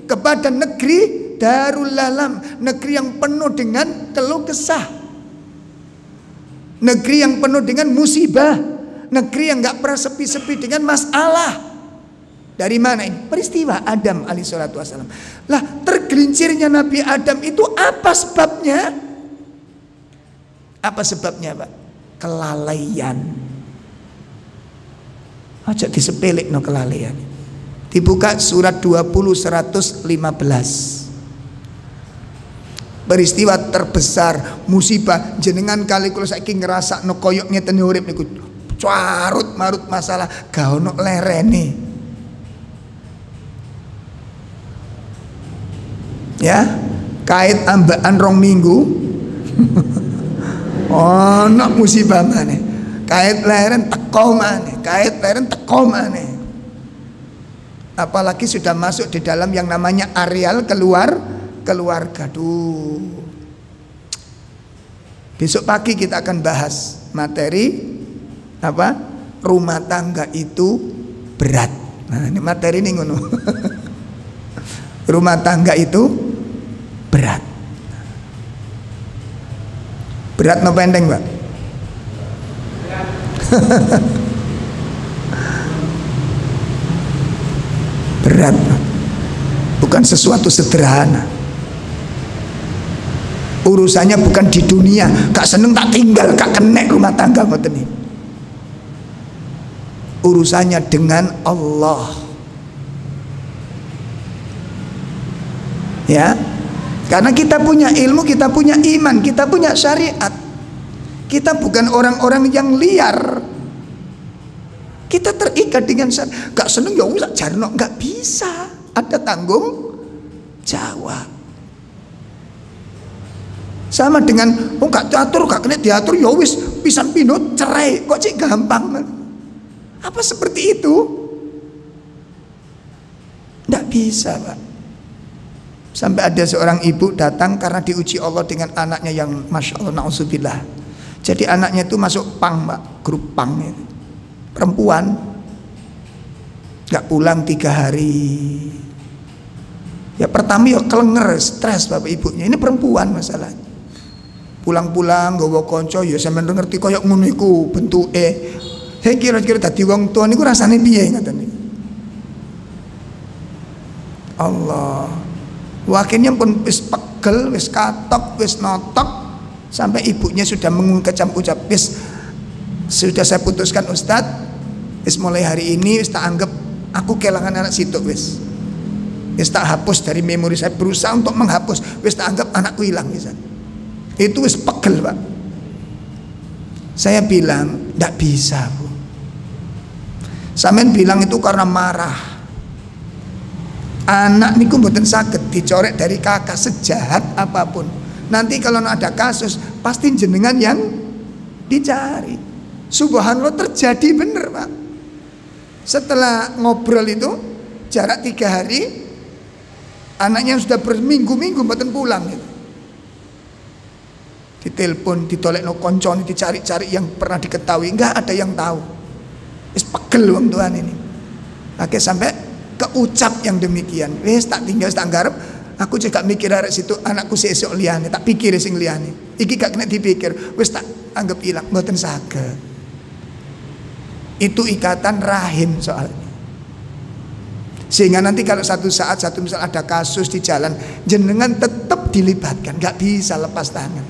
kepada negeri Darul Alam, negeri yang penuh dengan keluh kesah, negeri yang penuh dengan musibah, negeri yang gak pernah sepi-sepi dengan masalah. Dari mana ini? Peristiwa Adam alaihissalatu wassalam. Lah, tergelincirnya Nabi Adam itu apa sebabnya? Apa sebabnya, Pak? Kelalaian. Aja disepelek no kelalaian. Dibuka surat 20 115. Peristiwa terbesar, musibah jenengan kali kula saiki ngrasakno koyok ngeten urip niku carut marut masalah ga ono lerene. Ya, kait ambaan 2 minggu. Ono musibah maneh. Kait leren teko maneh, kait leren teko maneh. Apalagi sudah masuk di dalam yang namanya areal keluarga. Duh. Besok pagi kita akan bahas materi apa? Rumah tangga itu berat. Nah, ini materi ini ngono. Rumah tangga itu berat. Berat no pendeng, Pak? Berat, bukan sesuatu sederhana. Urusannya bukan di dunia, gak seneng tak tinggal, gak kenek rumah tangga ngoten iki. Urusannya dengan Allah. Ya, karena kita punya ilmu, kita punya iman, kita punya syariat. Kita bukan orang-orang yang liar. Kita terikat dengan syariat. Gak seneng ya wis jarno, gak bisa. Ada tanggung jawab. Sama dengan gak diatur, gak kena diatur ya wis pisan pindho cerai. Kok cik gampang? Apa seperti itu? Gak bisa, Pak. Sampai ada seorang ibu datang karena diuji Allah dengan anaknya yang masya Allah na'udzubillah. Jadi anaknya itu masuk pang, Pak, grup pang itu. Perempuan, gak pulang 3 hari. Ya pertama ya kelenger, stres bapak ibunya. Ini perempuan masalahnya. Pulang-pulang nggawa kanca ya sampeyan ngerti koyo ngono iku bentuke. Saya kira-kira dadi wong tua niku rasane piye ngoten niku. Allah. Wakilnya pun wis pegel, wis katok, wis notok, sampai ibunya sudah mengucap wis sudah saya putuskan Ustadz, wis mulai hari ini wis tak anggap aku kehilangan anak situ wis tak hapus dari memori saya, berusaha untuk menghapus, wis tak anggap anakku hilang misalnya. Itu wis pegel, Pak. Saya bilang ndak bisa, Bu. Sampeyan bilang itu karena marah. Anak niku mboten saged dicorek dari kakak sejahat apapun. Nanti kalau ada kasus pasti jenengan yang dicari. Subhanallah terjadi bener, Pak. Setelah ngobrol itu jarak 3 hari, anaknya sudah berminggu-minggu mboten pulang gitu. Ditelepon, ditolekno koncone, dicari-cari yang pernah diketahui, enggak ada yang tahu. Wis pegel wong tuan ini. Akhirnya sampai keucap yang demikian. Wis tak tinggal tak garep, aku juga mikir arek situ anakku sesuk liyane, tak pikir sing liyane. Iki gak kena dipikir, wis tak anggap ilang, mboten saged. Itu ikatan rahim soalnya. Sehingga nanti kalau satu saat misal ada kasus di jalan, jenengan tetap dilibatkan, gak bisa lepas tangan.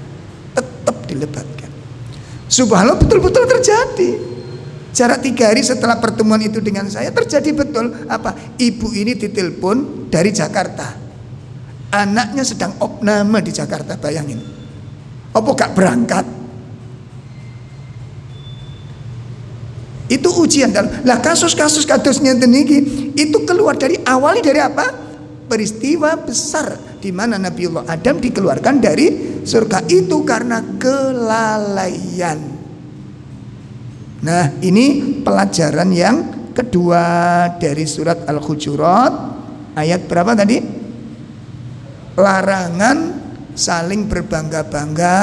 Tetap dilibatkan. Subhanallah betul-betul terjadi. Jarak 3 hari setelah pertemuan itu dengan saya terjadi betul. Apa? Ibu ini ditelepon dari Jakarta. Anaknya sedang opname di Jakarta, bayangin. Apa gak berangkat? Itu ujian dalam. Lah kasus-kasus kasusnya niki itu keluar dari awali dari apa? Peristiwa besar di mana Nabiullah Adam dikeluarkan dari surga itu karena kelalaian. Nah, ini pelajaran yang kedua dari surat Al-Hujurat ayat berapa tadi? larangan saling berbangga-bangga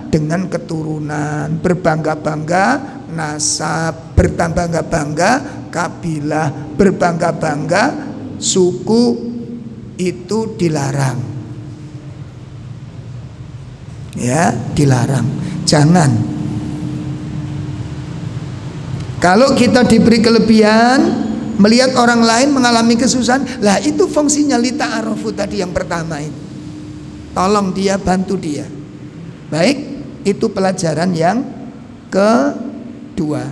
dengan keturunan, berbangga-bangga nasab, berbangga-bangga kabilah, berbangga-bangga suku, itu dilarang. Ya, dilarang. Jangan. Kalau kita diberi kelebihan, melihat orang lain mengalami kesusahan, lah itu fungsinya lita'arufu tadi yang pertama itu. Tolong dia, bantu dia. Baik, itu pelajaran yang kedua.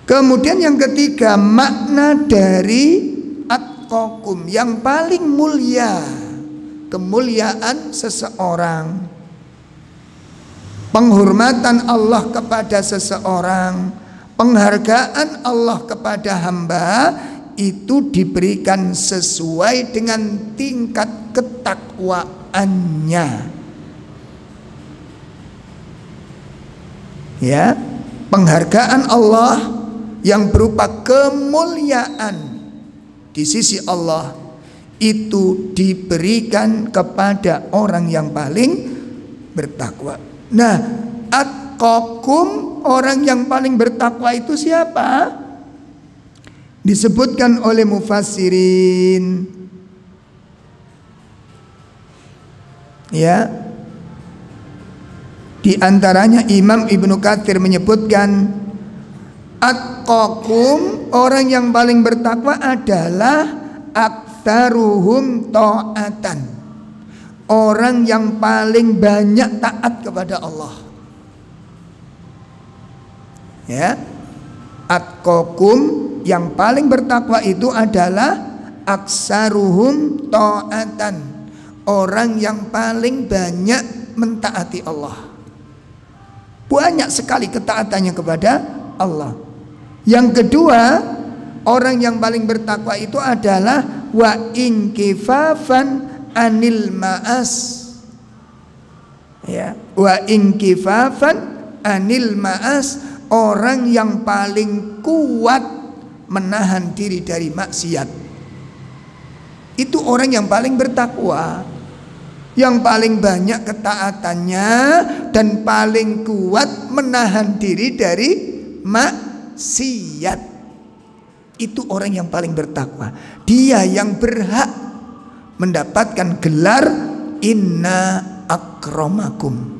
Kemudian yang ketiga, makna dari atqakum, yang paling mulia, kemuliaan seseorang, penghormatan Allah kepada seseorang, penghargaan Allah kepada hamba, itu diberikan sesuai dengan tingkat ketakwaannya. Ya, penghargaan Allah yang berupa kemuliaan di sisi Allah itu diberikan kepada orang yang paling bertakwa. Nah, atqakum, orang yang paling bertakwa itu siapa? Disebutkan oleh mufassirin. Ya. Di antaranya Imam Ibnu Katsir menyebutkan atqakum, orang yang paling bertakwa adalah aktsaruhum ta'atan, orang yang paling banyak taat kepada Allah. Ya, atqakum, yang paling bertakwa itu adalah aktsaruhum ta'atan, orang yang paling banyak mentaati Allah. Banyak sekali ketaatannya kepada Allah. Yang kedua, orang yang paling bertakwa itu adalah wa inkifafan anil ma'as. Ya, wa inkifafan anil ma'as, orang yang paling kuat menahan diri dari maksiat. Itu orang yang paling bertakwa, yang paling banyak ketaatannya dan paling kuat menahan diri dari maksiat. Itu orang yang paling bertakwa. Dia yang berhak mendapatkan gelar inna akramakum.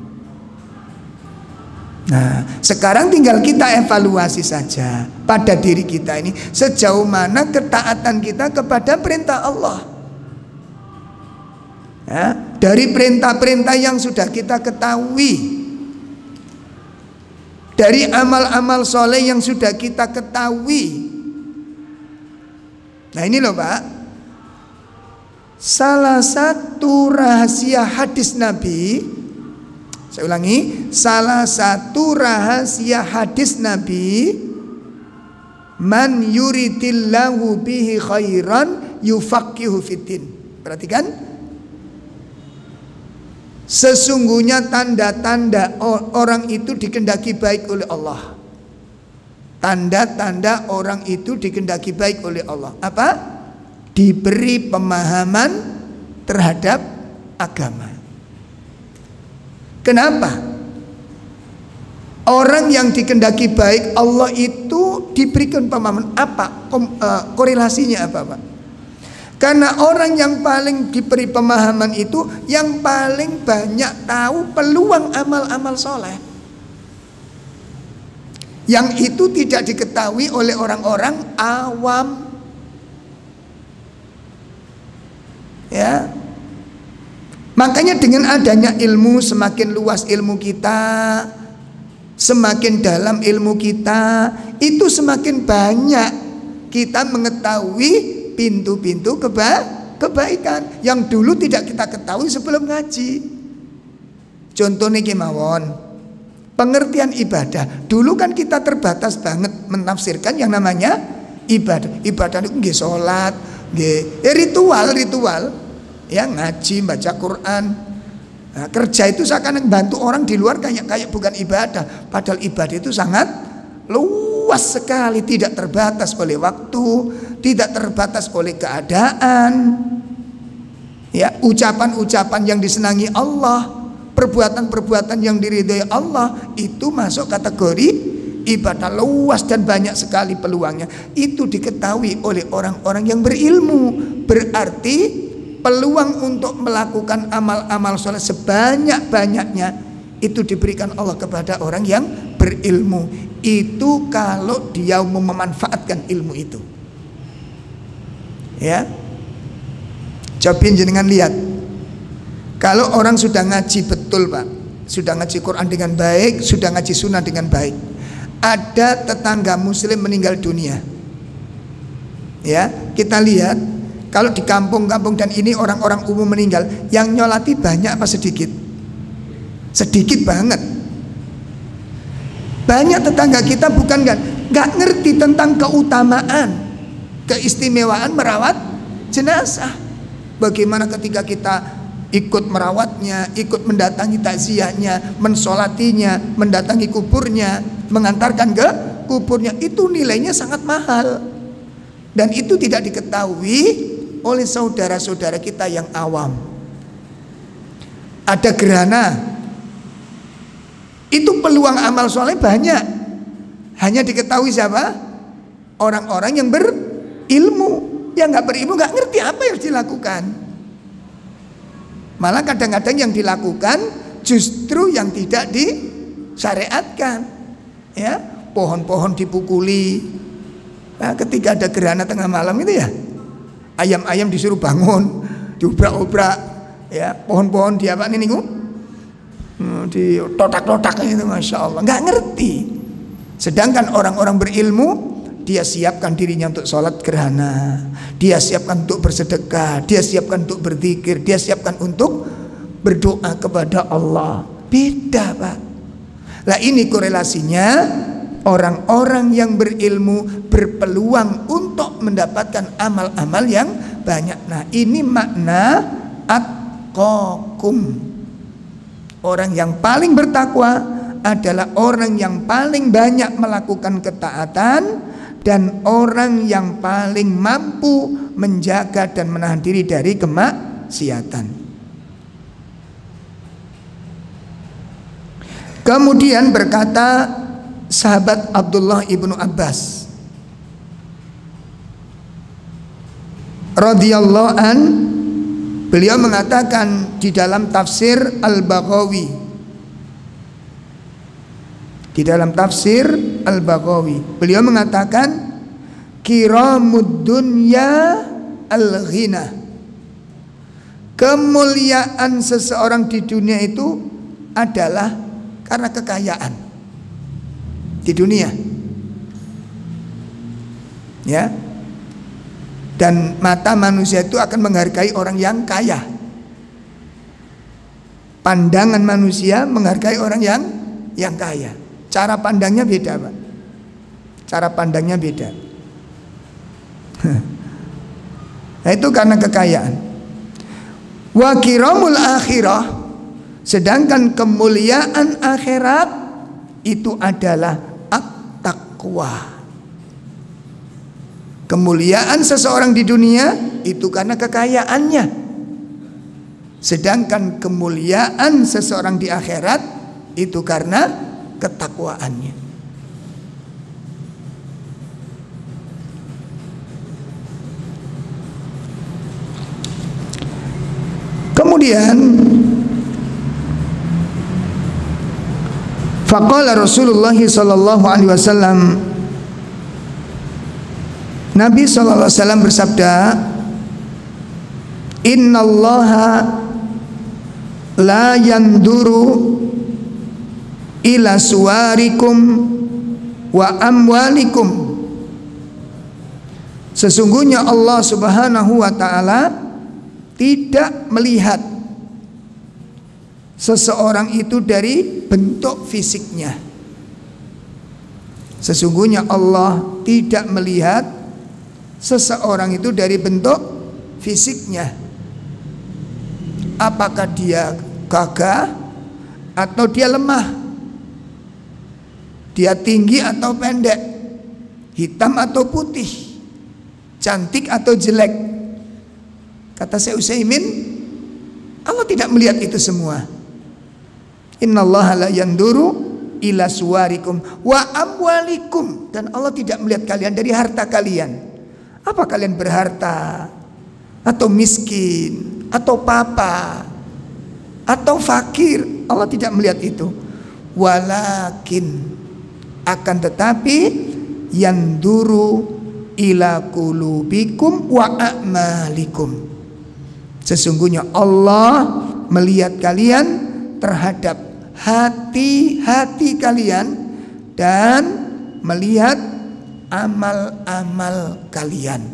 Nah, sekarang tinggal kita evaluasi saja pada diri kita ini, sejauh mana ketaatan kita kepada perintah Allah. Ya, dari perintah-perintah yang sudah kita ketahui, dari amal-amal soleh yang sudah kita ketahui. Nah ini loh Pak, salah satu rahasia hadis Nabi, saya ulangi, salah satu rahasia hadis Nabi, man yuridillahu bihi khairan yufaqihu fiddin. Perhatikan, sesungguhnya tanda-tanda orang itu dikehendaki baik oleh Allah. Tanda-tanda orang itu dikehendaki baik oleh Allah. Apa? Diberi pemahaman terhadap agama. Kenapa? Orang yang dikehendaki baik Allah itu diberikan pemahaman. Apa? Korelasinya apa Pak? Karena orang yang paling diberi pemahaman itu yang paling banyak tahu peluang amal-amal soleh, yang itu tidak diketahui oleh orang-orang awam. Ya, makanya dengan adanya ilmu, semakin luas ilmu kita, semakin dalam ilmu kita, itu semakin banyak kita mengetahui pintu-pintu kebaikan yang dulu tidak kita ketahui sebelum ngaji. Contohnya kemawon, pengertian ibadah. Dulu kan kita terbatas banget menafsirkan yang namanya ibadah. Ibadah itu nggih salat, nggih ritual, ya ngaji, baca Quran. Nah, kerja itu seakan bantu orang di luar kayak bukan ibadah. Padahal ibadah itu sangat luas sekali, tidak terbatas oleh waktu, tidak terbatas oleh keadaan. Ya, ucapan-ucapan yang disenangi Allah, perbuatan-perbuatan yang diridhai Allah, itu masuk kategori ibadah. Luas dan banyak sekali peluangnya. Itu diketahui oleh orang-orang yang berilmu. Berarti peluang untuk melakukan amal-amal soleh sebanyak-banyaknya itu diberikan Allah kepada orang yang berilmu. Itu kalau dia mau memanfaatkan ilmu itu. Ya, cobain jenengan lihat, kalau orang sudah ngaji betul Pak, sudah ngaji Quran dengan baik, sudah ngaji sunnah dengan baik, ada tetangga muslim meninggal dunia, ya kita lihat, kalau di kampung-kampung dan ini orang-orang umum meninggal, yang nyolati banyak apa sedikit? Sedikit banget. Banyak tetangga kita bukan nggak ngerti tentang keutamaan, keistimewaan merawat jenazah. Bagaimana ketika kita ikut merawatnya, ikut mendatangi takziahnya, mensolatinya, mendatangi kuburnya, mengantarkan ke kuburnya, itu nilainya sangat mahal. Dan itu tidak diketahui oleh saudara-saudara kita yang awam. Ada gerhana, itu peluang amal soleh banyak, hanya diketahui siapa? Orang-orang yang berilmu. Yang nggak berilmu nggak ngerti apa yang harus dilakukan. Malah kadang-kadang yang dilakukan justru yang tidak disyariatkan. Ya, pohon-pohon dipukuli. Nah, ketika ada gerhana tengah malam itu ya, ayam-ayam disuruh bangun, diobrak-obrak. Ya, pohon-pohon di apa nih niku? Di totak-totak itu, masya Allah, nggak ngerti. Sedangkan orang-orang berilmu, dia siapkan dirinya untuk sholat gerhana, dia siapkan untuk bersedekah, dia siapkan untuk berzikir, dia siapkan untuk berdoa kepada Allah. Beda Pak. Lah ini korelasinya, orang-orang yang berilmu berpeluang untuk mendapatkan amal-amal yang banyak. Nah ini makna atqakum. Orang yang paling bertakwa adalah orang yang paling banyak melakukan ketaatan dan orang yang paling mampu menjaga dan menahan diri dari kemaksiatan. Kemudian berkata sahabat Abdullah ibnu Abbas radhiyallahu an, beliau mengatakan di dalam tafsir Al-Baghawi, di dalam tafsir Al-Baghawi, beliau mengatakan kiramud dunya al-ghina. Kemuliaan seseorang di dunia itu adalah karena kekayaan di dunia. Ya. Dan mata manusia itu akan menghargai orang yang kaya. Pandangan manusia menghargai orang yang kaya. Cara pandangnya beda Pak. Cara pandangnya beda. Nah itu karena kekayaan. Wa kiramul akhirah, sedangkan kemuliaan akhirat itu adalah at-taqwa. Kemuliaan seseorang di dunia itu karena kekayaannya, sedangkan kemuliaan seseorang di akhirat itu karena ketakwaannya. Kemudian faqala Rasulullah sallallahu alaihi wasallam, Nabi sallallahu alaihi wasallam bersabda, innallaha la yanduru ila suwarikum wa amwalikum. Sesungguhnya Allah Subhanahu wa ta'ala tidak melihat seseorang itu dari bentuk fisiknya. Sesungguhnya Allah tidak melihat seseorang itu dari bentuk fisiknya. Apakah dia gagah atau dia lemah, dia tinggi atau pendek, hitam atau putih, cantik atau jelek. Kata Syekh Utsaimin, Allah tidak melihat itu semua. Innallaha la yanduru ila suwarikum wa amwalikum. Dan Allah tidak melihat kalian dari harta kalian. Apa kalian berharta atau miskin atau papa atau fakir? Allah tidak melihat itu. Walakin, akan tetapi, yanduru ila qulubikum wa a'malikum. Sesungguhnya Allah melihat kalian terhadap hati-hati kalian dan melihat amal-amal kalian.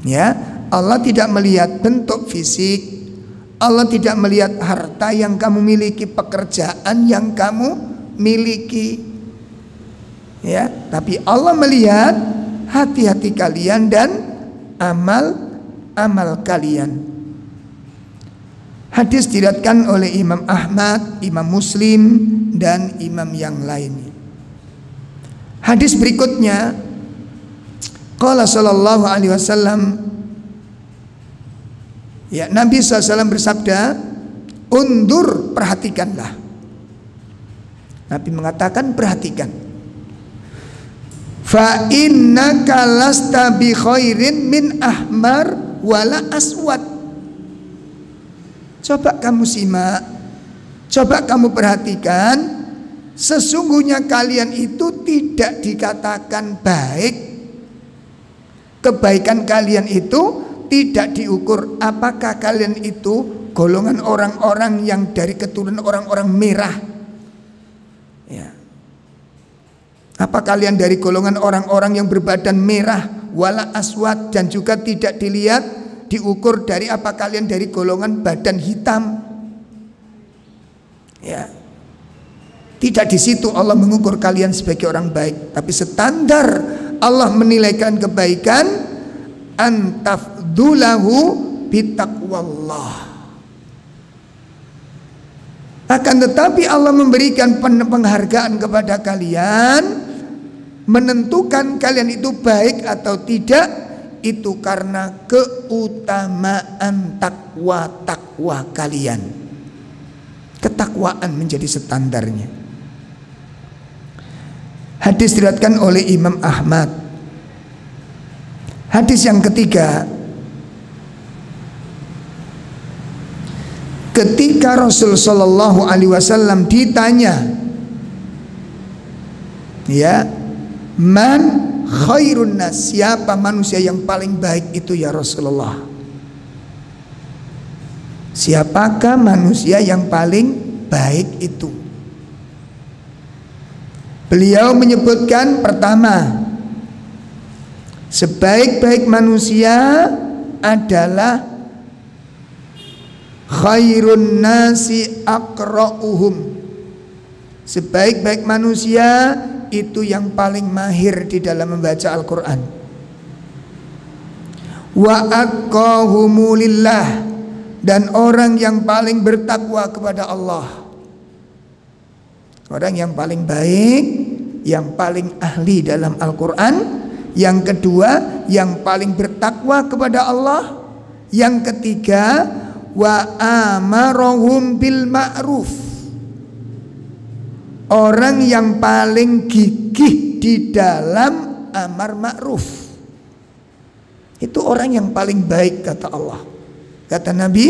Ya, Allah tidak melihat bentuk fisik, Allah tidak melihat harta yang kamu miliki, pekerjaan yang kamu miliki. Ya, tapi Allah melihat hati-hati kalian dan amal-amal kalian. Hadis diriwayatkan oleh Imam Ahmad, Imam Muslim, dan imam yang lainnya. Hadis berikutnya, qala sallallahu alaihi wasallam, ya, Nabi SAW bersabda, undur, perhatikanlah. Nabi mengatakan perhatikan. Fa innaka lasta bi khairin min ahmar wala aswad. Coba kamu simak, coba kamu perhatikan, sesungguhnya kalian itu tidak dikatakan baik. Kebaikan kalian itu tidak diukur apakah kalian itu golongan orang-orang yang dari keturunan orang-orang merah. Ya. Apa kalian dari golongan orang-orang yang berbadan merah wala aswad, dan juga tidak dilihat diukur dari apa kalian dari golongan badan hitam. Ya. Tidak di situ Allah mengukur kalian sebagai orang baik, tapi standar Allah menilaikan kebaikan antafdulahu bitaqwallah. Akan tetapi Allah memberikan penghargaan kepada kalian, menentukan kalian itu baik atau tidak, itu karena keutamaan takwa kalian. Ketakwaan menjadi standarnya. Hadis diriwayatkan oleh Imam Ahmad. Hadis yang ketiga, ketika Rasul sallallahu alaihi wasallam ditanya, ya, man khairun nas, siapa manusia yang paling baik itu ya Rasulullah? Siapakah manusia yang paling baik itu? Beliau menyebutkan, pertama, sebaik-baik manusia adalah khairun nasi aqra'uhum. Sebaik-baik manusia itu yang paling mahir di dalam membaca Al-Quran. Wa atqahumu lillah, dan orang yang paling bertakwa kepada Allah. Orang yang paling baik, yang paling ahli dalam Al-Quran. Yang kedua, yang paling bertakwa kepada Allah. Yang ketiga, wa amarahum bil ma'ruf, orang yang paling gigih di dalam amar ma'ruf. Itu orang yang paling baik, kata Allah. Kata Nabi,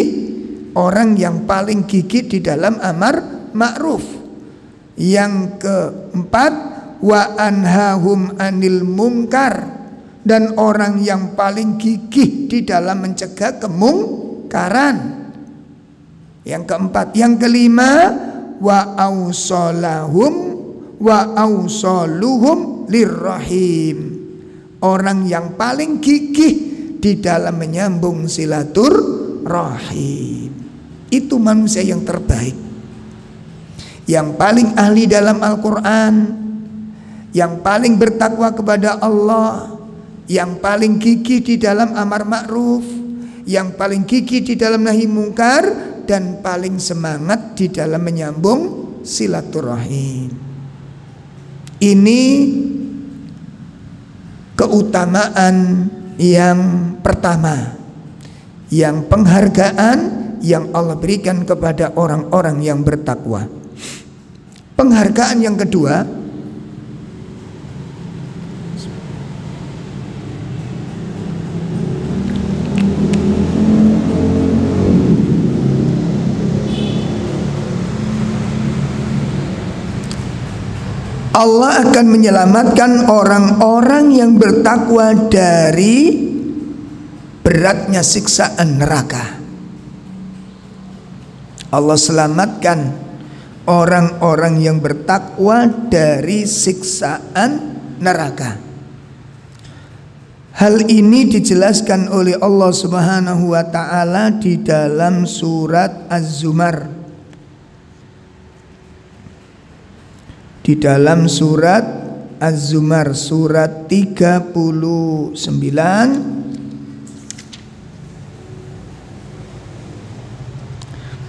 orang yang paling gigih di dalam amar ma'ruf. Yang keempat, wa anhahum anil munkar, dan orang yang paling gigih di dalam mencegah kemungkaran. Yang keempat. Yang kelima, wa ausolahum wa ausaluhum lirrahim, orang yang paling gigih di dalam menyambung silaturrahim. Itu manusia yang terbaik, yang paling ahli dalam Al-Quran, yang paling bertakwa kepada Allah, yang paling gigih di dalam amar ma'ruf, yang paling gigih di dalam nahi mungkar, dan paling semangat di dalam menyambung silaturahim. Ini keutamaan yang pertama. yang penghargaan yang Allah berikan kepada orang-orang yang bertakwa. Penghargaan yang kedua, Allah akan menyelamatkan orang-orang yang bertakwa dari beratnya siksaan neraka. Allah selamatkan orang-orang yang bertakwa dari siksaan neraka. Hal ini dijelaskan oleh Allah Subhanahu wa taala di dalam surat Az-Zumar. Di dalam surat Az-Zumar surat 39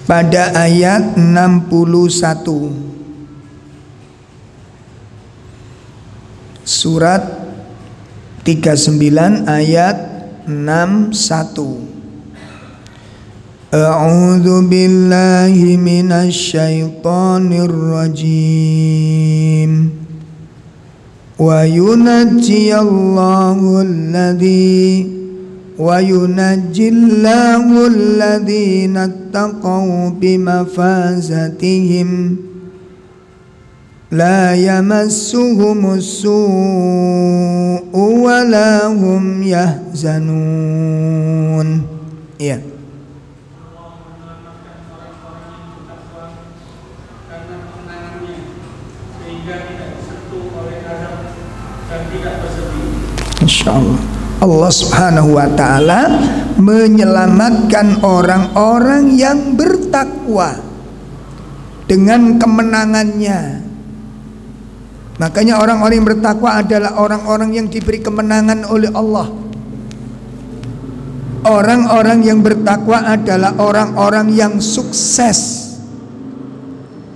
pada ayat 61. Surat 39 ayat 61. A'udzu billahi minasy syaithanir rajim. Wa yunajjillahu alladhina taqaw bimafazatihim la yamassuhumus su'u wa la hum yahzanun. Iya. Insyaallah Allah Subhanahu wa taala menyelamatkan orang-orang yang bertakwa dengan kemenangannya. Makanya orang-orang yang bertakwa adalah orang-orang yang diberi kemenangan oleh Allah. Orang-orang yang bertakwa adalah orang-orang yang sukses,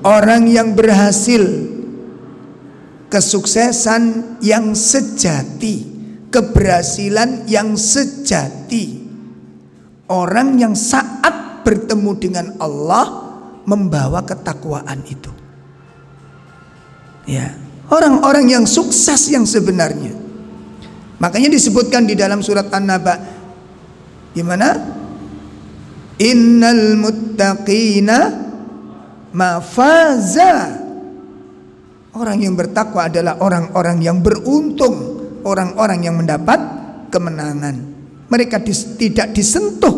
orang yang berhasil, kesuksesan yang sejati, keberhasilan yang sejati. Orang yang saat bertemu dengan Allah membawa ketakwaan itu. Ya, orang-orang yang sukses yang sebenarnya. Makanya disebutkan di dalam surat An-Naba, gimana? Innal muttaqina mafaza. Orang yang bertakwa adalah orang-orang yang beruntung, orang-orang yang mendapat kemenangan. Mereka tidak disentuh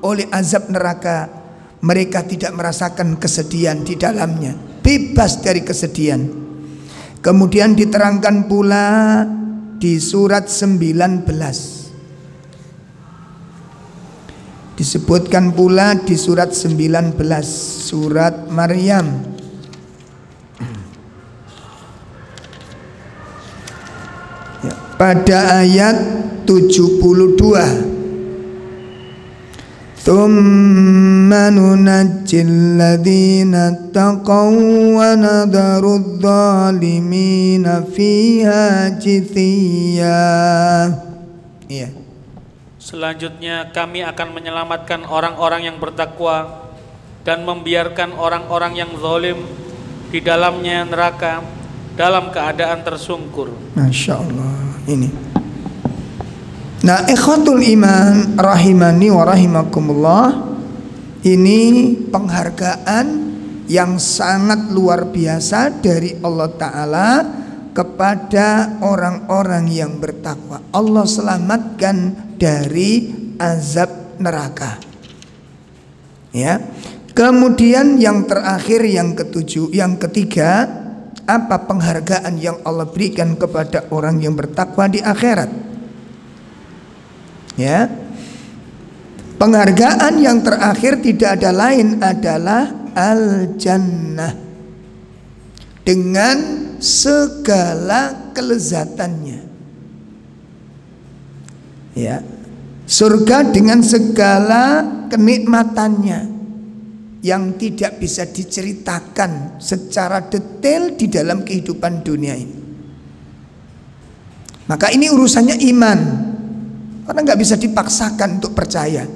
oleh azab neraka. Mereka tidak merasakan kesedihan di dalamnya, bebas dari kesedihan. Kemudian diterangkan pula di surat 19. Disebutkan pula di surat 19, surat Maryam. Pada ayat 72, Thumma nunajjil ladzina taqaw wa nadharudz zalimina fiha jithiya. Iya. Selanjutnya kami akan menyelamatkan orang-orang yang bertakwa dan membiarkan orang-orang yang zalim di dalamnya neraka dalam keadaan tersungkur. Masya Allah. Ini. Nah, ikhwatul iman rahimani wa rahimakumullah, ini penghargaan yang sangat luar biasa dari Allah Ta'ala kepada orang-orang yang bertakwa. Allah selamatkan dari azab neraka. Ya. Kemudian yang terakhir, yang ketiga, apa penghargaan yang Allah berikan kepada orang yang bertakwa di akhirat? Ya, penghargaan yang terakhir tidak ada lain adalah al-jannah dengan segala kelezatannya. Ya, surga dengan segala kenikmatannya yang tidak bisa diceritakan secara detail di dalam kehidupan dunia ini. Maka ini urusannya iman, karena nggak bisa dipaksakan untuk percaya.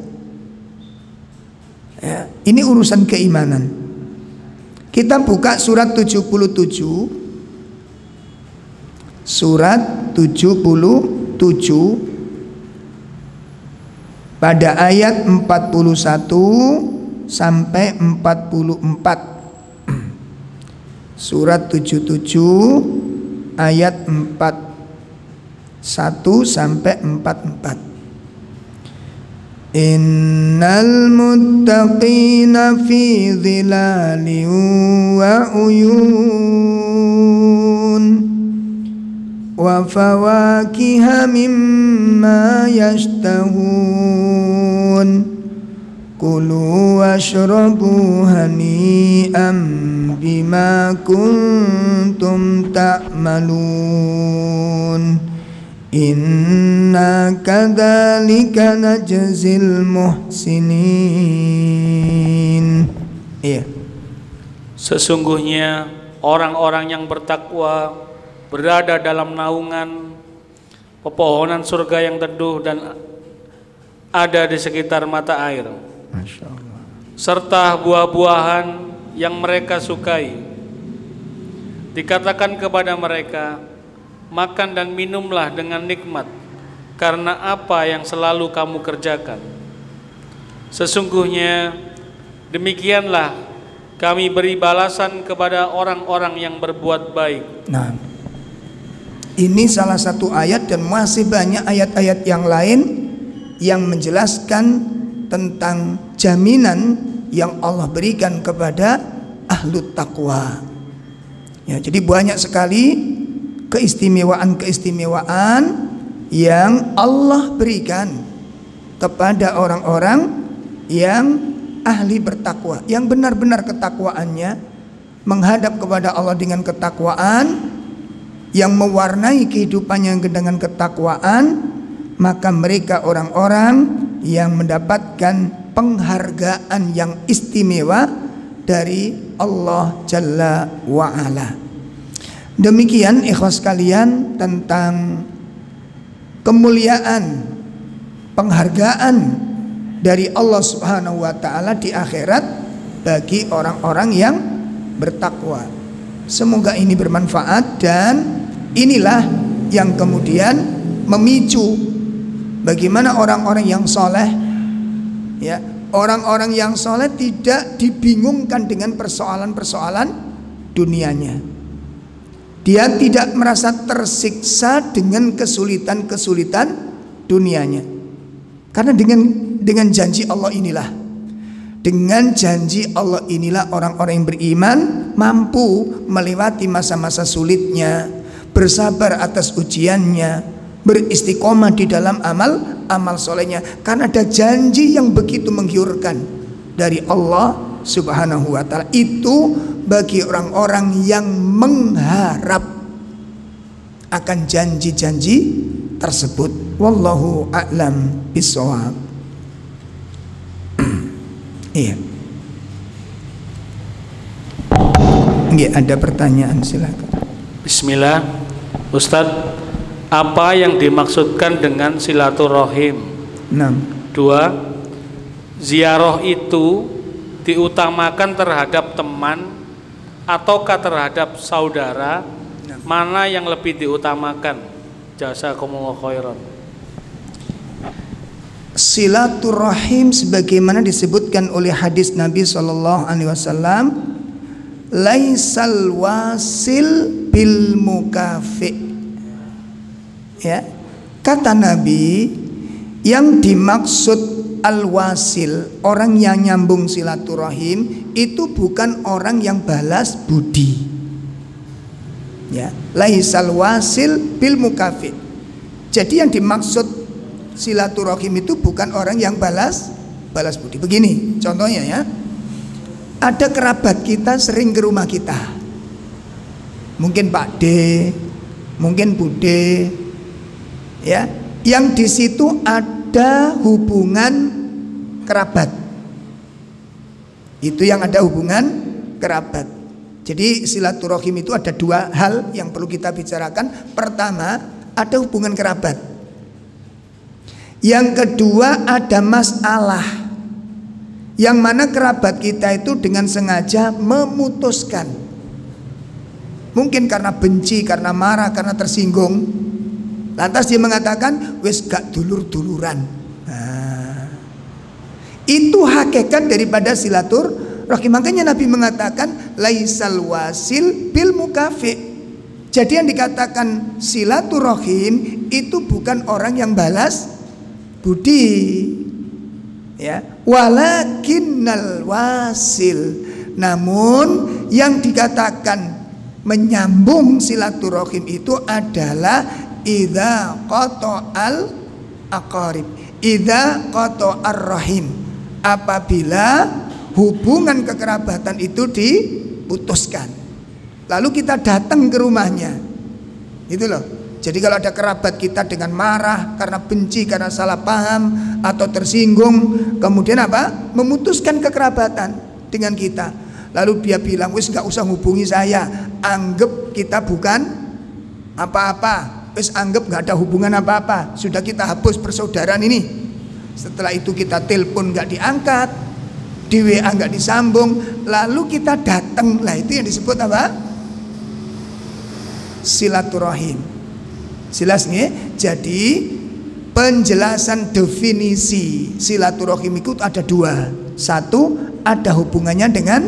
Ya, ini urusan keimanan. Kita buka surat 77. Surat 77 pada ayat 41 sampai 44. Surat 77 ayat 41 sampai 44. Innal muttaqina fi dhilalin wa uyun wa fawakiha mimma yashtahun kulu washrabu hani'an bima kuntum ta'malun inna kadzalika najzil muhsinin. Iya. Sesungguhnya orang-orang yang bertakwa berada dalam naungan pepohonan surga yang teduh dan ada di sekitar mata air. Masya Allah. Serta buah-buahan yang mereka sukai. Dikatakan kepada mereka, makan dan minumlah dengan nikmat karena apa yang selalu kamu kerjakan. Sesungguhnya demikianlah kami beri balasan kepada orang-orang yang berbuat baik. Nah, ini salah satu ayat dan masih banyak ayat-ayat yang lain yang menjelaskan tentang jaminan yang Allah berikan kepada ahlut taqwa. Ya, jadi banyak sekali keistimewaan-keistimewaan yang Allah berikan kepada orang-orang yang ahli bertakwa, yang benar-benar ketakwaannya menghadap kepada Allah dengan ketakwaan, yang mewarnai kehidupannya dengan ketakwaan, maka mereka orang-orang yang mendapatkan penghargaan yang istimewa dari Allah Jalla wa'ala. Demikian ikhwas kalian tentang kemuliaan, penghargaan dari Allah Subhanahu wa taala di akhirat bagi orang-orang yang bertakwa. Semoga ini bermanfaat dan inilah yang kemudian memicu bagaimana orang-orang yang soleh, ya, orang-orang yang soleh tidak dibingungkan dengan persoalan-persoalan dunianya. Dia tidak merasa tersiksa dengan kesulitan-kesulitan dunianya. Karena dengan janji Allah inilah, dengan janji Allah inilah orang-orang yang beriman mampu melewati masa-masa sulitnya, bersabar atas ujiannya, beristiqomah di dalam amal solehnya. Karena ada janji yang begitu menggiurkan dari Allah Subhanahu wa ta'ala. Itu bagi orang-orang yang mengharap akan janji-janji tersebut. Wallahu a'lam bishawab. Iya. Nggih, ada pertanyaan, silakan. Bismillah. Ustadz, apa yang dimaksudkan dengan silaturahim? 6. 2. Ziarah itu diutamakan terhadap teman ataukah terhadap saudara? Mana yang lebih diutamakan? Jazakumullah khairan. Silaturahim sebagaimana disebutkan oleh hadis Nabi SAW, laisal wasil bil mukafi. Ya, kata Nabi, yang dimaksud al-wasil, orang yang nyambung silaturahim, itu bukan orang yang balas budi. Ya, laisal wasil bil mukafi. Jadi yang dimaksud silaturahim itu bukan orang yang balas budi. Begini contohnya ya, ada kerabat kita sering ke rumah kita, mungkin Pak D, mungkin Bude, ya, yang di situ ada hubungan kerabat. Itu yang ada hubungan kerabat. Jadi silaturahim itu ada dua hal yang perlu kita bicarakan. Pertama, ada hubungan kerabat. Yang kedua, ada masalah Yang mana kerabat kita itu dengan sengaja memutuskan. Mungkin karena benci, karena marah, karena tersinggung. Lantas dia mengatakan, wis gak dulur-duluran. Nah, itu hakikat daripada silaturahim. Makanya Nabi mengatakan, laisal wasil bil mukafi. Jadi yang dikatakan silaturahim itu bukan orang yang balas budi, ya, walakinnal wasil. Namun yang dikatakan menyambung silaturahim itu adalah idza qata'al aqarib, idza qata'ar rahim, apabila hubungan kekerabatan itu diputuskan, lalu kita datang ke rumahnya, itu loh. Jadi kalau ada kerabat kita dengan marah karena benci, karena salah paham atau tersinggung, kemudian apa? Memutuskan kekerabatan dengan kita. Lalu dia bilang, wis nggak usah hubungi saya, anggap kita bukan apa-apa, wis anggap nggak ada hubungan apa-apa, sudah kita hapus persaudaraan ini. Setelah itu kita telepon nggak diangkat, di WA nggak disambung, lalu kita datang, lah itu yang disebut apa? Silaturahim. Jelas nih. Jadi penjelasan definisi silaturahim itu ada dua. Satu, ada hubungannya dengan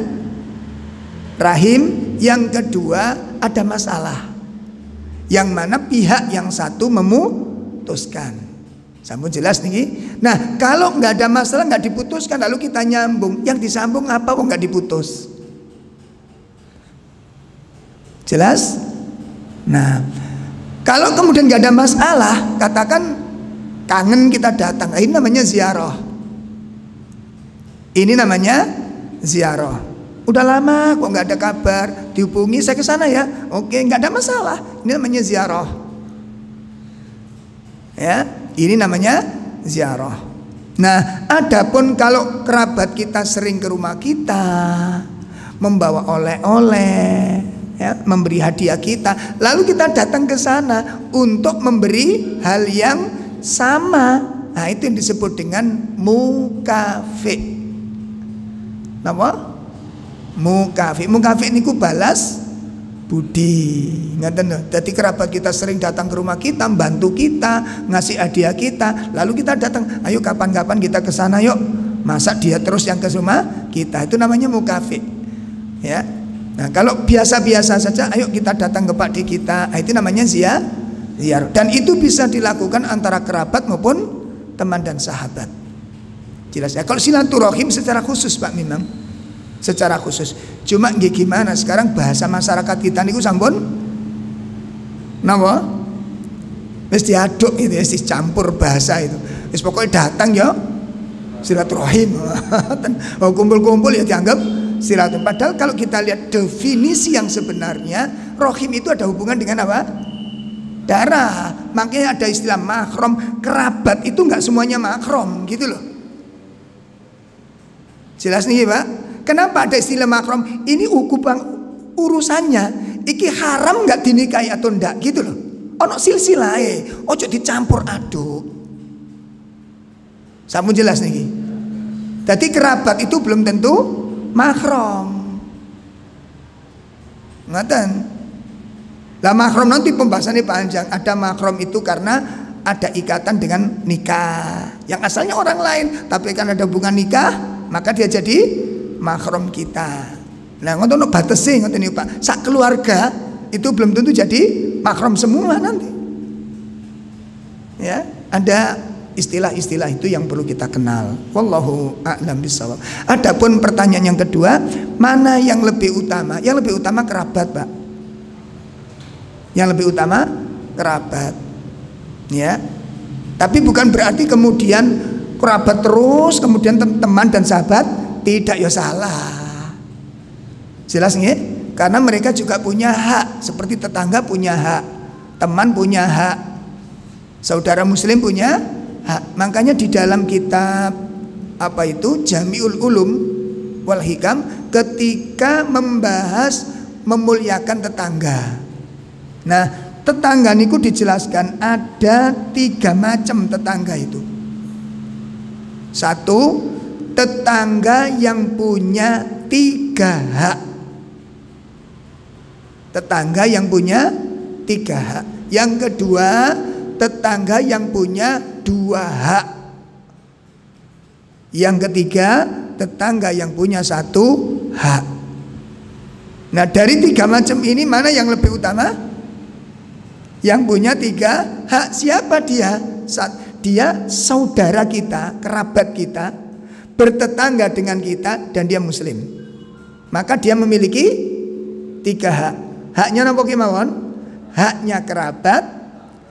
rahim. Yang kedua, ada masalah, yang mana pihak yang satu memutuskan. Sambung jelas nih. Nah, kalau nggak ada masalah, nggak diputuskan, lalu kita nyambung, yang disambung apa? Kok nggak diputus? Jelas? Nah, kalau kemudian nggak ada masalah, katakan kangen kita datang, ini namanya ziarah. Ini namanya ziarah. Udah lama kok nggak ada kabar, dihubungi, saya ke sana ya. Oke, nggak ada masalah. Ini namanya ziarah. Ya, ini namanya ziarah. Nah, adapun kalau kerabat kita sering ke rumah kita, membawa oleh-oleh, ya, memberi hadiah kita, lalu kita datang ke sana untuk memberi hal yang sama. Nah, itu yang disebut dengan mukafi. Napa? Mukafi. Mukafi niku balas budi. Ngaten. Jadi kerabat kita sering datang ke rumah kita, membantu kita, ngasih hadiah kita, lalu kita datang, ayo kapan-kapan kita ke sana yuk. Masa dia terus yang ke rumah kita, itu namanya mukafi. Ya. Nah, kalau biasa-biasa saja, ayo kita datang ke pakde kita, itu namanya ziarah. Dan itu bisa dilakukan antara kerabat maupun teman dan sahabat. Jelas ya. Kalau silaturahim secara khusus Pak, memang secara khusus. Cuma gimana sekarang bahasa masyarakat kita niku sampun napa? Wis diaduk itu, wis dicampur bahasa itu. Wis pokoknya datang ya silaturahim. Oh, kumpul-kumpul ya dianggap silaturahim. Padahal kalau kita lihat definisi yang sebenarnya, rohim itu ada hubungan dengan apa? Darah. Makanya ada istilah mahram. Kerabat itu nggak semuanya mahram, gitu loh. Jelas nih Pak? Kenapa ada istilah mahram? Ini urusannya. Iki haram nggak dinikahi atau ndak, gitu loh. Ono silsilahe, ojo dicampur aduk. Sampun jelas nih. Jadi kerabat itu belum tentu mahram. Ngaten. Lah mahram nanti pembahasannya panjang. Ada mahram itu karena ada ikatan dengan nikah, yang asalnya orang lain, tapi kan ada hubungan nikah, maka dia jadi mahram kita. Nah, ngoten batese ngoten niku Pak. Sak keluarga itu belum tentu jadi mahram semua nanti. Ya, ada istilah-istilah itu yang perlu kita kenal. Wallahu a'lam bishawab. Adapun pertanyaan yang kedua, mana yang lebih utama? Yang lebih utama kerabat, Pak. Yang lebih utama kerabat. Ya. Tapi bukan berarti kemudian kerabat terus, kemudian teman dan sahabat tidak, ya salah. Jelas nggih? Karena mereka juga punya hak, seperti tetangga punya hak, teman punya hak, saudara muslim punya hak. Makanya di dalam kitab apa itu Jami'ul Ulum wal Hikam, ketika membahas memuliakan tetangga. Nah, tetangga niku dijelaskan ada 3 macam tetangga itu. 1, tetangga yang punya 3 hak. Tetangga yang punya 3 hak. Yang kedua, tetangga yang punya 2 hak. Yang ketiga, tetangga yang punya 1 hak. Nah, dari 3 macam ini mana yang lebih utama? Yang punya 3 hak. Siapa dia? Dia saudara kita, kerabat kita, bertetangga dengan kita, dan dia muslim. Maka dia memiliki 3 hak. Haknya napa kemawon? Haknya kerabat,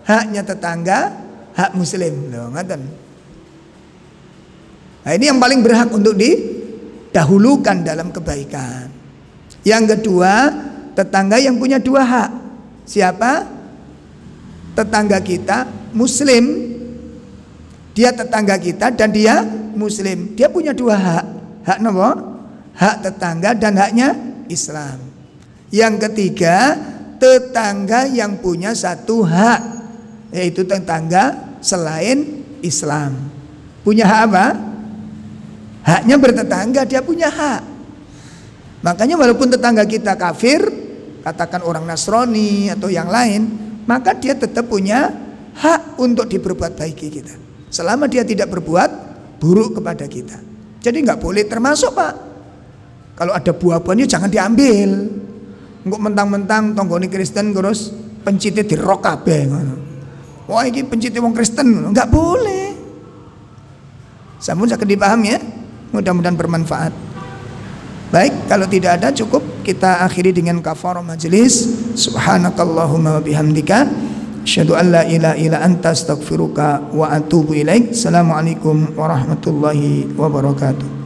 haknya tetangga, hak muslim. Loh, ngoten. Nah, ini yang paling berhak untuk didahulukan dalam kebaikan. Yang kedua, tetangga yang punya 2 hak. Siapa? Tetangga kita muslim. Dia tetangga kita dan dia muslim. Dia punya 2 hak. Hak napa? Hak tetangga dan haknya Islam. Yang ketiga, tetangga yang punya 1 hak, yaitu tetangga selain Islam. Punya hak apa? Haknya bertetangga, dia punya hak. Makanya walaupun tetangga kita kafir, katakan orang Nasrani atau yang lain, maka dia tetap punya hak untuk diperbuat baiki kita, selama dia tidak berbuat buruk kepada kita. Jadi nggak boleh termasuk, Pak. Kalau ada buah-buahnya jangan diambil. Engko mentang-mentang tonggone Kristen terus pencite dirok kabeh ngono. Wah, iki pencite wong Kristen, enggak boleh. Sampun saged dipaham ya? Mudah-mudahan bermanfaat. Baik, kalau tidak ada cukup kita akhiri dengan kafarah majelis. Subhanakallahumma wa bihamdika asyhadu an la ilaha illa anta astaghfiruka wa atubu ilaik. Assalamualaikum warahmatullahi wabarakatuh.